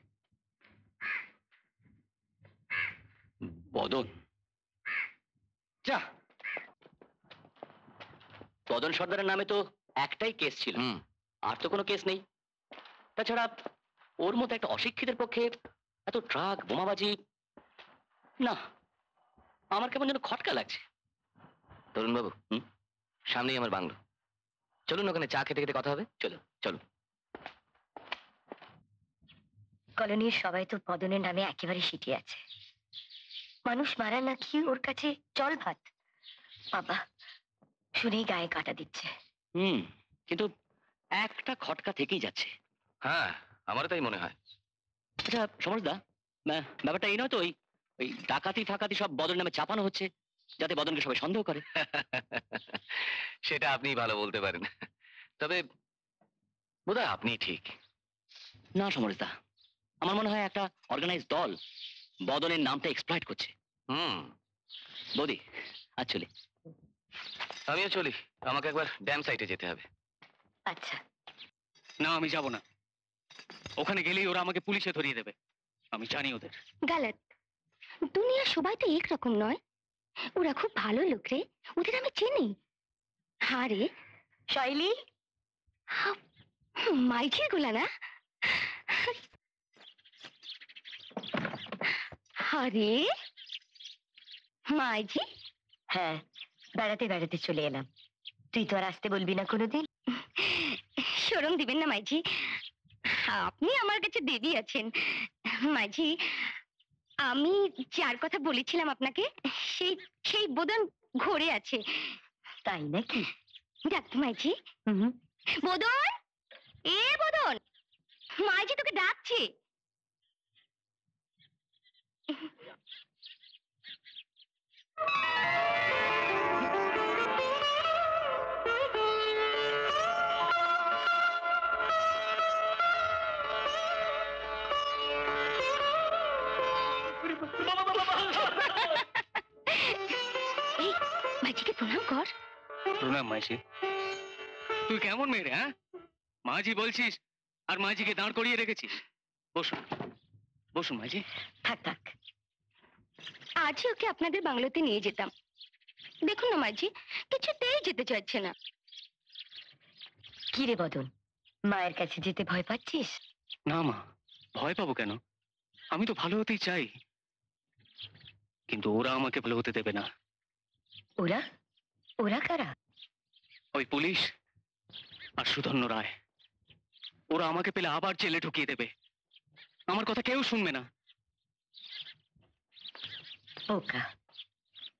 বদন? যা, বদন সর্দারের নামে তো একটাই কেস ছিল, আর তো কোনো কেস নেই। তাছাড়া ওর মতো একটা অশিক্ষিতের পক্ষে এত ট্রাক বোমাবাজি, না, আমার কেমন যেন খটকা লাগছে। তরুণ বাবু, সামনেই আমার বাংলো, চলুন ওখানে চা খেতে খেতে কথা হবে। চলো চলো। কলোনির সবাই তো বদনের নামে একেবারে সিটিয়ে আছে। মানুষ মারা নাকি ওর কাছে জল ভাত। বাবা, শুনেই গায়ে কাটা দিচ্ছে। কিন্তু একটা খটকা থেকেই যাচ্ছে। হ্যাঁ, আমারও তাই মনে হয়। আচ্ছা সমরদা, ব্যাপারটা এই নয় তো ওই ওই ডাকাতি ফাকাতি সব বদন নামে চাপানো হচ্ছে, যাতে বদনকে সবাই সন্দেহ করে? সেটা আপনি ভালো বলতে পারেন, তবে বোধহয় আপনি ঠিক। না সমরদা, আমার মনে হয় একটা অর্গানাইজ দল বদনের নামটা এক্সপ্লয়েট করছে। বৌদি, আজ চলি। আমিও চলি, আমাকে একবার ড্যাম সাইটে যেতে হবে। আচ্ছা। না, আমি যাব না। ওখানে গেলেই ওরা আমাকে পুলিশে ধরিয়ে দেবে, আমি জানি ওদের। গালত। দুনিয়া সবাই তো একরকম নয়। ওরা খুব ভালো লোক রে, ওদের আমি চিনি। হ্যাঁ রে শৈলী, মাইঝির গুলা না? আরে মাইঝি, হ্যাঁ, বেড়াতে বেড়াতে চলে এলাম। তুই তো আর আসতে বলবি না কোনোদিন। শরম দিবেন না মাইঝি, আপনি আমার কাছে দেবী আছেন। মাইঝি, আমি যার কথা বলেছিলাম আপনাকে, সেই সেই বোদন ঘরে আছে। তাই নাকি? ডাক্তার মাইঝি, বদন, এ বদন, মাইঝি তোকে ডাকছে। এই, মাইঝিকে প্রণাম কর। প্রণাম মাঝি। তুই কেমন মেয়ে রে? হ্যাঁ, মাঝি বলছিস আর মাঝিকে দাঁড় করিয়ে রেখেছিস। বসুন বসুন মাঝি। থাক থাক। আজই ওকে আপনাদের বাংলোতে নিয়ে যেতাম। দেখুন না মাঝি, কিছুতেই যেতে চাইছে না। কি রে বদন, মায়ের কাছে যেতে ভয় পাচ্ছিস? না মা, ভয় পাবো কেন? আমি তো ভালো হতেই চাই, কিন্তু ওরা আমাকে ভালো হতে দেবে না। ওরা? ওরা কারা? ওই পুলিশ আর সুধন্য রায়, ওরা আমাকে পেলে আবার জেলে ঢুকিয়ে দেবে। আমার কথা কেউ শুনবে না। বোকা,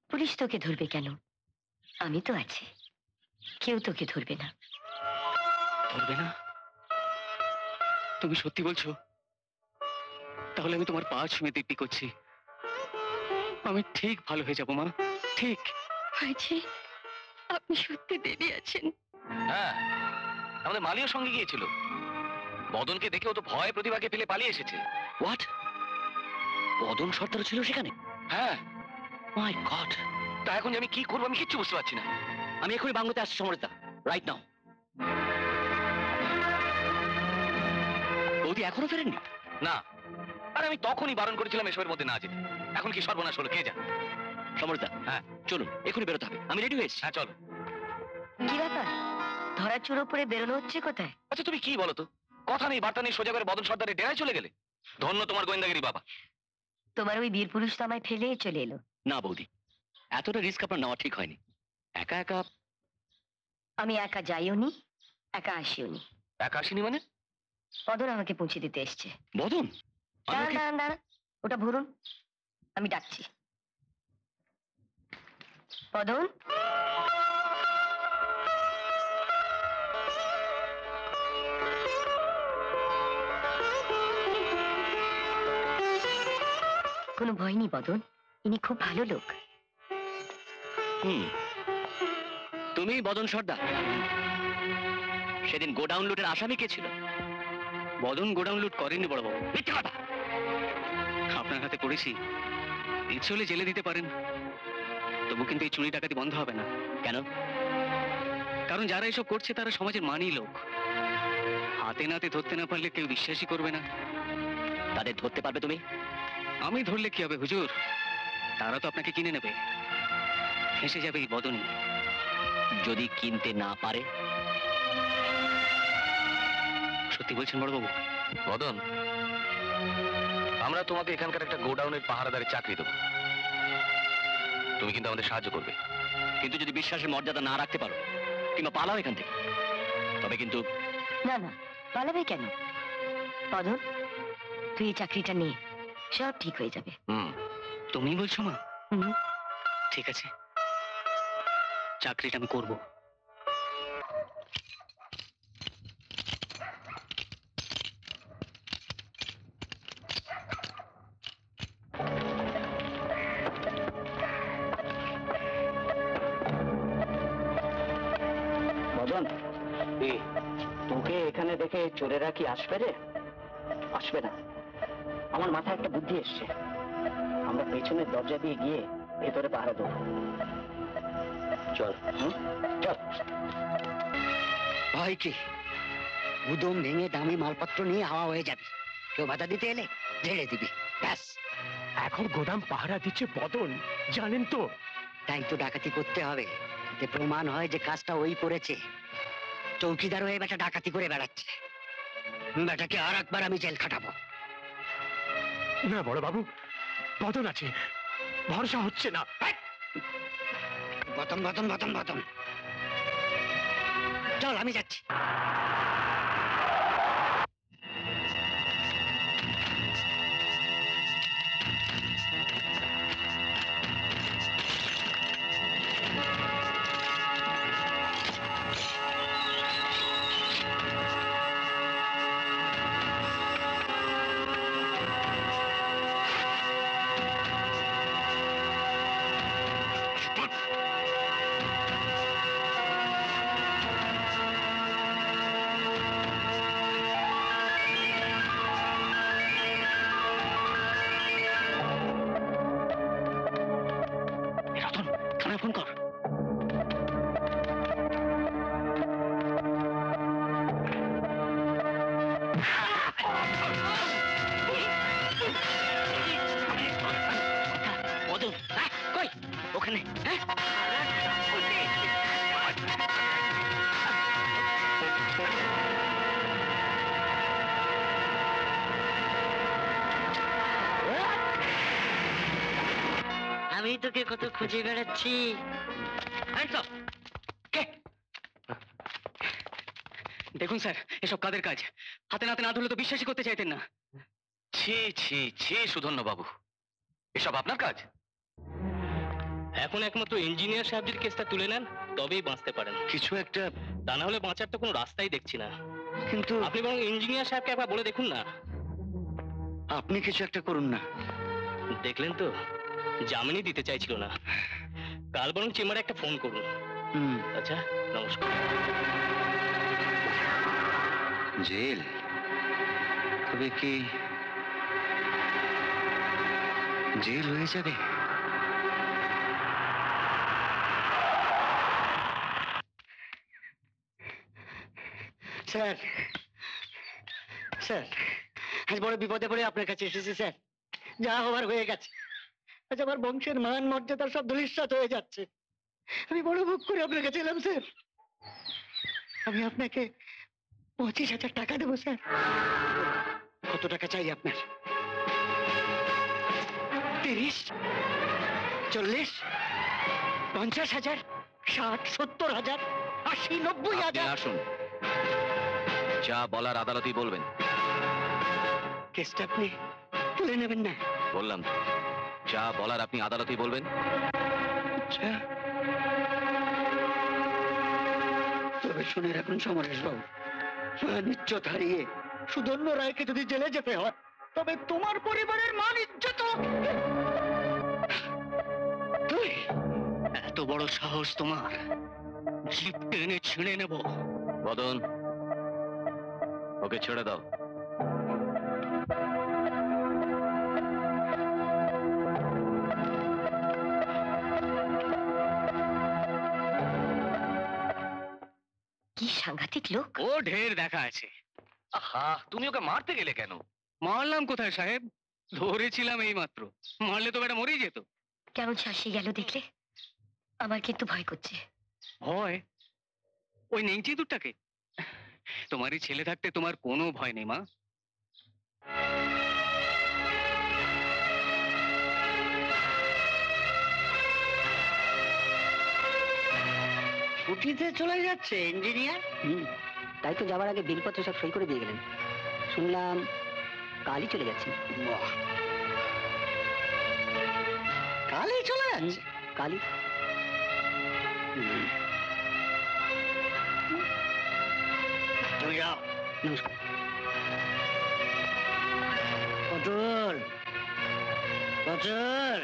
পুলিশ তোকে ধরবে কেন? আমি তো আছি, কেউ তোকে ধরবে না। ধরবে না? তুমি সত্যি বলছো? তাহলে আমি তোমার পা ছুঁয়ে দিব্যি করছি, আমি ঠিক ভালো হয়ে যাবো মা, ঠিক। মাঝি, আপনি সত্যি দেবী আছেন। হ্যাঁ, আমাদের মালিও সঙ্গে গিয়েছিল। বদনকে দেখে ও তো ভয়ে প্রতিভাকে ফেলে পালিয়ে এসেছে। হোয়াট? বদন সর্দার ছিল সেখানে? হ্যাঁ, মাই গড! তা এখন যে আমি কি করবো আমি কিচ্ছু বুঝতে পারছি না। আমি এখনই বাংলোতে আসছি সমরদা, রাইট নাও। বৌদি এখনো ফেরেননি? না, আর আমি তখনই বারণ করেছিলাম এসবের মধ্যে না যেতে। এখন কি সর্বনাশ হলো কে জানে। সমরদা, হ্যাঁ চলুন এখনই বেরোতে হবে, আমি রেডি হয়েছি। হ্যাঁ চলো। কি ব্যাপার, ধরা চুরো পরে বেরোনো হচ্ছে কোথায়? আচ্ছা তুমি কি বলো তো, কথা নেই বার্তা নেই সোজা করে বদন সর্দারের ডেরায় চলে গেলে। ধন্য তোমার গোয়েন্দাগিরি বাবা। তোমার ওই বীর পুরুষ তো আমায় ফেলে চলে এলো। না বৌদি, এতটা রিস্ক আপনার নেওয়া ঠিক হয়নি। একা একা? আমি একা যাইও নি, একা আসিও নি। একা আসিনি মানে? বদন আমাকে পৌঁছে দিতে এসছে। বদন? দাঁড়ান দাঁড়ান দাঁড়ান, ওটা ভরুন, আমি ডাকছি। বদন, কোনো ভয় নেই বদন, ইনি খুব ভালো লোক। তুমি বদন সর্দার? সেদিন গোডাউন লুটের আসামি কে ছিল? বদন গোডাউন লুট করেনি বড় বাবু। মিথ্যে কথা! আপনার হাতে পড়েছি, ইচ্ছে হলে জেলে দিতে পারেন, তবু কিন্তু এই চুরি ডাকাতি বন্ধ হবে না। কেন? কারণ যারা এসব করছে তারা সমাজের মানি লোক, হাতে নাতে ধরতে না পারলে কেউ বিশ্বাসই করবে না। তাদের ধরতে পারবে তুমি? আমি ধরলে কি হবে হুজুর, তারা তো আপনাকে কিনে নেবে, ফেঁসে যাবে এই বদনই। যদি কিনতে না পারে? সত্যি সত্যি বলছেন বড়বাবু? মদন, আমরা তোমাকে এখানকার একটা গোডাউনের পাহারাদারের চাকরি দেবো। তুমি কিন্তু আমাদের সাহায্য করবে। কিন্তু যদি বিশ্বাসের মর্যাদা না রাখতে পারো কিংবা পালাও এখান থেকে, তবে কিন্তু না না, পালাবে কেন? পদন, তুই এই চাকরিটা নিয়ে সব ঠিক হয়ে যাবে। তুমি বলছো মা? হুম। ঠিক আছে, চাকরিটা আমি করব। মদন, তোকে এখানে দেখে চোরেরা কি আসবে রে? আসবে না। আমার মাথায় একটা বুদ্ধি এসছে। আমরা পেছনের দরজা দিয়ে গিয়ে ভেতরে পাহারা দেবো। চল। চল। ভয় কি? গুদম ভেঙে দামি মালপত্র নিয়ে হাওয়া হয়ে যাবে। কেউ বাধা দিতে এলে ঝেড়ে দিবি, ব্যাস। এখন গোদাম পাহারা দিচ্ছে বদন, জানেন তো? তাই তো ডাকাতি করতে হবে, যে প্রমাণ হয় যে কাজটা ওই করেছে। চৌকিদার হয়ে বেটা ডাকাতি করে বেড়াচ্ছে। বেটাকে আর একবার আমি জেল খাটাবো। না বড় বাবু, বদন আছে, ভরসা হচ্ছে না। বতন বতন বতন বতন। চল, আমি যাচ্ছি। রতন, থানায় ফোন কর। মদন, কই? ওখানে। আমি তোকে কত খুঁজে বেড়াচ্ছি। দেখুন স্যার, এসব কাদের কাজ? হাতে নাতে না ধরলে তো বিশ্বাসই করতে চাইতেন না। ছি ছি ছি সুধন্য বাবু, এসব আপনার কাজ? এখন একমাত্র ইঞ্জিনিয়ার সাহেব যদি কেসটা তুলে নেন তবেই বাঁচতে পারেন। কিছু একটা, তা না হলে বাঁচার তো কোনো রাস্তাই দেখছি না। কিন্তু আপনি বরং ইঞ্জিনিয়ার সাহেবকে একবার বলে দেখুন না। আপনি কিছু একটা করুন না। দেখলেন তো, জামিনই দিতে চাইছিল না। কাল বরং চেম্বারে একটা ফোন করুন। আচ্ছা, নমস্কার। জেল? তবে কি জেল হয়ে যাবে? স্যার, স্যার, আজ বড় বিপদে পড়ে আপনার কাছে এসেছি স্যার। যা হওয়ার হয়ে গেছে। আজ আমার বংশের মান মর্যাদা সব ধূলিসাৎ হয়ে যাচ্ছে। আমি বড় ভুল করে আপনার কাছে এলাম স্যার। আমি আপনাকে 25,000 টাকা দেবো স্যার। কত টাকা চাই আপনার? 30, 40, 50,000, 60, 70,000, 80, 90,000। আসুন, যা বলার আদালতেই বলবেন। কেসটা আপনি তুলে নেবেন না? বললাম তো, যা বলার আপনি আদালতেই বলবেন। আচ্ছা, তবে শুনে রাখুন সমরেশ বাবু, নিশ্চত হারিয়ে সুধন্য রায়কে যদি জেলে যেতে হয়, তবে তোমার পরিবারের মান ইজ্জত। তুই এত বড় সাহস তোমার? জিপ টেনে ছিঁড়ে নেব। বদন, ওকে ছেড়ে দাও। কি সাংঘাতিক লোক! ও ঢের দেখা আছে। আহা, তুমি ওকে মারতে গেলে কেন? মারলাম কোথায় সাহেব? ধরেছিলাম এই মাত্র। মারলে তো বেটা মরেই যেত। কেমন শাসিয়ে গেল দেখলে? আমার কিন্তু ভয় করছে। ভয়? ওই নেংচি দুটাকে? তোমারই ছেলে থাকতে তোমার কোনো ভয় নেই মা। ছুটিতে চলে যাচ্ছে ইঞ্জিনিয়ার। তাই তো যাওয়ার আগে বিলপত্র সব সই করে দিয়ে গেলেন। শুনলাম কালই চলে যাচ্ছেন। বাহ, কালই চলে যাচ্ছে? কালই। তুমি যাও। নমস্কার। পটল, পটল।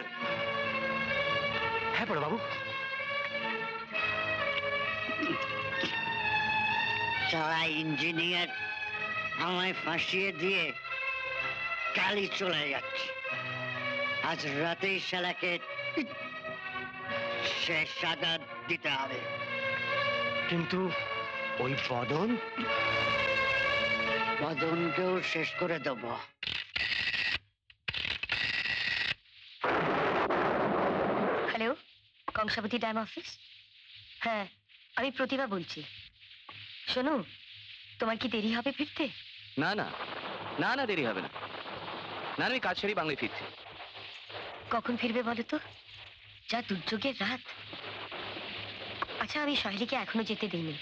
হ্যাঁ বড় বাবু। সারা ইঞ্জিনিয়ার আমায় ফাঁসিয়ে দিয়ে কালই চলে যাচ্ছে। আজ রাতেই শালাকে শেষ সাজা দিতে হবে। কিন্তু ওই বদন, বদনকেও শেষ করে দেবো। Hello, Kangsabati dam office? হ্যাঁ, আমি প্রতিভা বলছি। শোনো, তোমার কি দেরি হবে ফিরতে? না না, না না, দেরি হবে না। না, আমি কাজ সেরেই বাংলায় ফিরছি। কখন ফিরবে বলো তো? যা দুর্যোগের রাত। আচ্ছা, আমি সহেলিকে এখনো যেতে দিইনি।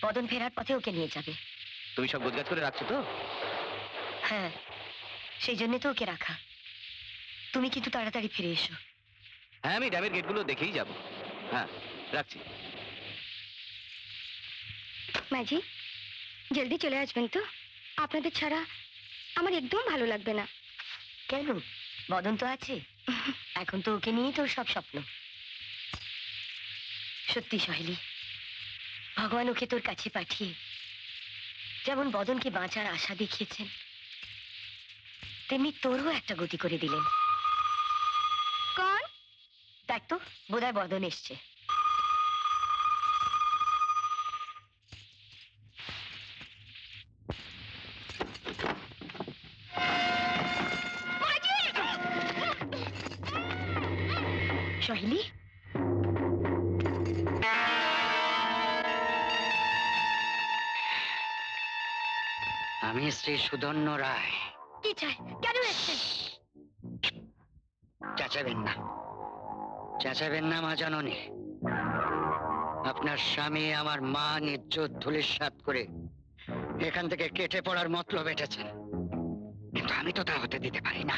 বদন ফেরার পথে ওকে নিয়ে যাবে। তুমি সব গোছগাছ করে রাখছো তো? হ্যাঁ, সেই জন্য তো ওকে রাখা। তুমি কিন্তু তাড়াতাড়ি ফিরে এসো। হ্যাঁ, আমি ড্যামের গেটগুলো দেখেই যাব। হ্যাঁ, রাখছি। মাঝি, জলদি চলে আসবেন তো। আপনাদের ছাড়া আমার একদম ভালো লাগবে না। কেন? বদন তো আছে। এখন তো ওকে নিয়েই তোর সব স্বপ্ন। সত্যি সহেলি, ভগবান ওকে তোর কাছে পাঠিয়ে যেমন বদনকে বাঁচার আশা দেখিয়েছেন, তেমনি তোরও একটা গতি করে দিলেন। কোন? দেখ তো, বোধহয় বদন এসছে। সহেলি, আমি শ্রী সুধন্য রায়। কি চাই? কেন এসছেন? চেঁচাবেন না, চেঁচাবেন না মা জননী। আপনার স্বামী আমার মান ইজ্জত ধূলিসাৎ করে এখান থেকে কেটে পড়ার মতলব এঁটেছেন, কিন্তু আমি তো তা হতে দিতে পারি না।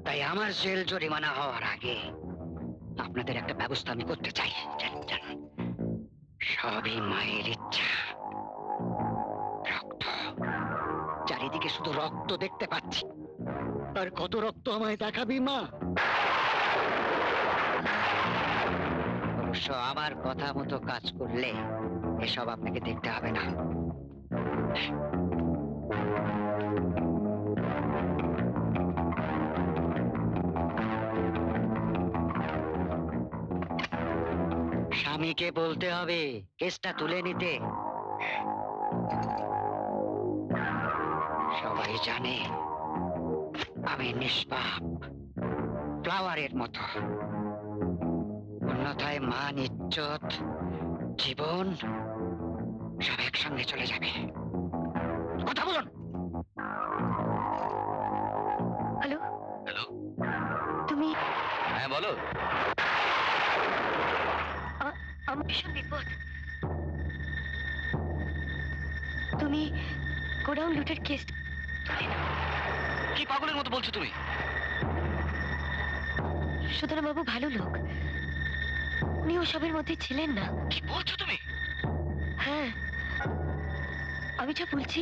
তাই আমার জেল জরিমানা হওয়ার আগে আপনাদের একটা ব্যবস্থা আমি করতে চাই। জানেন, জানেন, সবই মায়ের ইচ্ছা। রক্ত, চারিদিকে শুধু রক্ত দেখতে পাচ্ছি। আর কত রক্ত আমায় দেখাবি মা? অবশ্য আমার কথা মতো কাজ করলে এসব আপনাকে দেখতে হবে না। স্বামীকে বলতে হবে কেসটা তুলে নিতে। সবাই জানে আমি নিষ্পাপ, ফ্লাওয়ারের মতো। অন্যথায় মান ইজ্জত জীবন সব একসঙ্গে চলে যাবে। কথা বলুন। Hello, hello. তুমি? হ্যাঁ, বলো। আমার ভীষণ বিপদ। তুমি গোডাউন লুটের কেস তুলে নাও। কি পাগলের মতো বলছো তুমি? সুতরাং বাবু ভালো লোক, উনি ওসবের মধ্যে ছিলেন না। কি বলছো তুমি? হ্যাঁ, আমি যা বলছি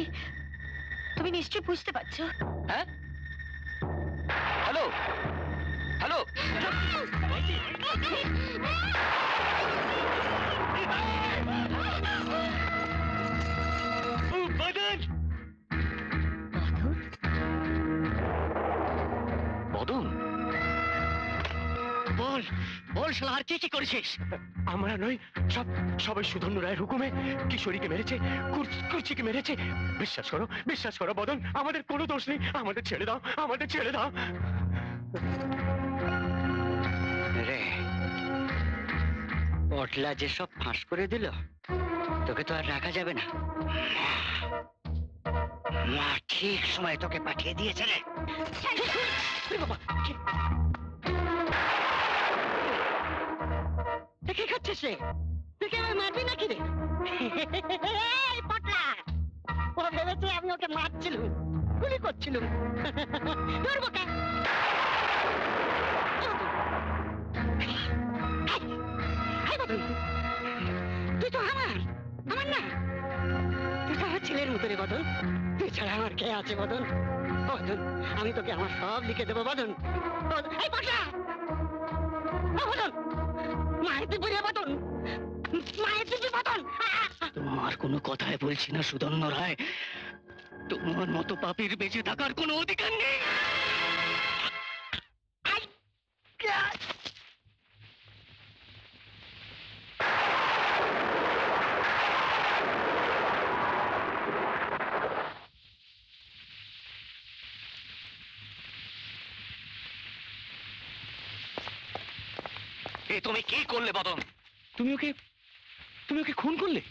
তুমি নিশ্চয়ই বুঝতে পারছো। হ্যাঁ, হ্যালো, হ্যালো। বদন, বল, বল শালা, আর কি করেছিস? আমরা নই, সবাই সুধন্য রায়ের হুকুমে কিশোরীকে মেরেছে, কুর্চিকে মেরেছে। বিশ্বাস করো, বিশ্বাস করো বদন, আমাদের কোনো দোষ নেই। আমাদের ছেড়ে দাও, আমাদের ছেড়ে দাও। রে, পটলা যে সব ফাঁস করে দিল, তোকে তো আর রাখা যাবে না। মা ঠিক সময় তোকে পাঠিয়ে দিয়েছে রে। কি খাচ্ছিস রে? তুই কি আমায় মারবি নাকি রে? এই পটলা, ও ভেবেছে আমি ওকে মারছিলুম, গুলি করছিলুম। ধরবো কে? তুই তো আমার না, তুই তো আমার ছেলের মতো রে বদন। তুই ছাড়া আমার কে আছে বদন? বদন, আমি তোকে আমার সব লিখে দেবো বদন। এই পটলা, বদন, মায়ের দিবি রে বদন, মায়ের দিবি বদন। তোমার কোনো কথাই বলছি না সুদর্ণ রায়। তোমার মতো পাপীর বেঁচে থাকার কোনো অধিকার নেই। এ তুমি কি করলে বদন? তুমি ওকে খুন করলে?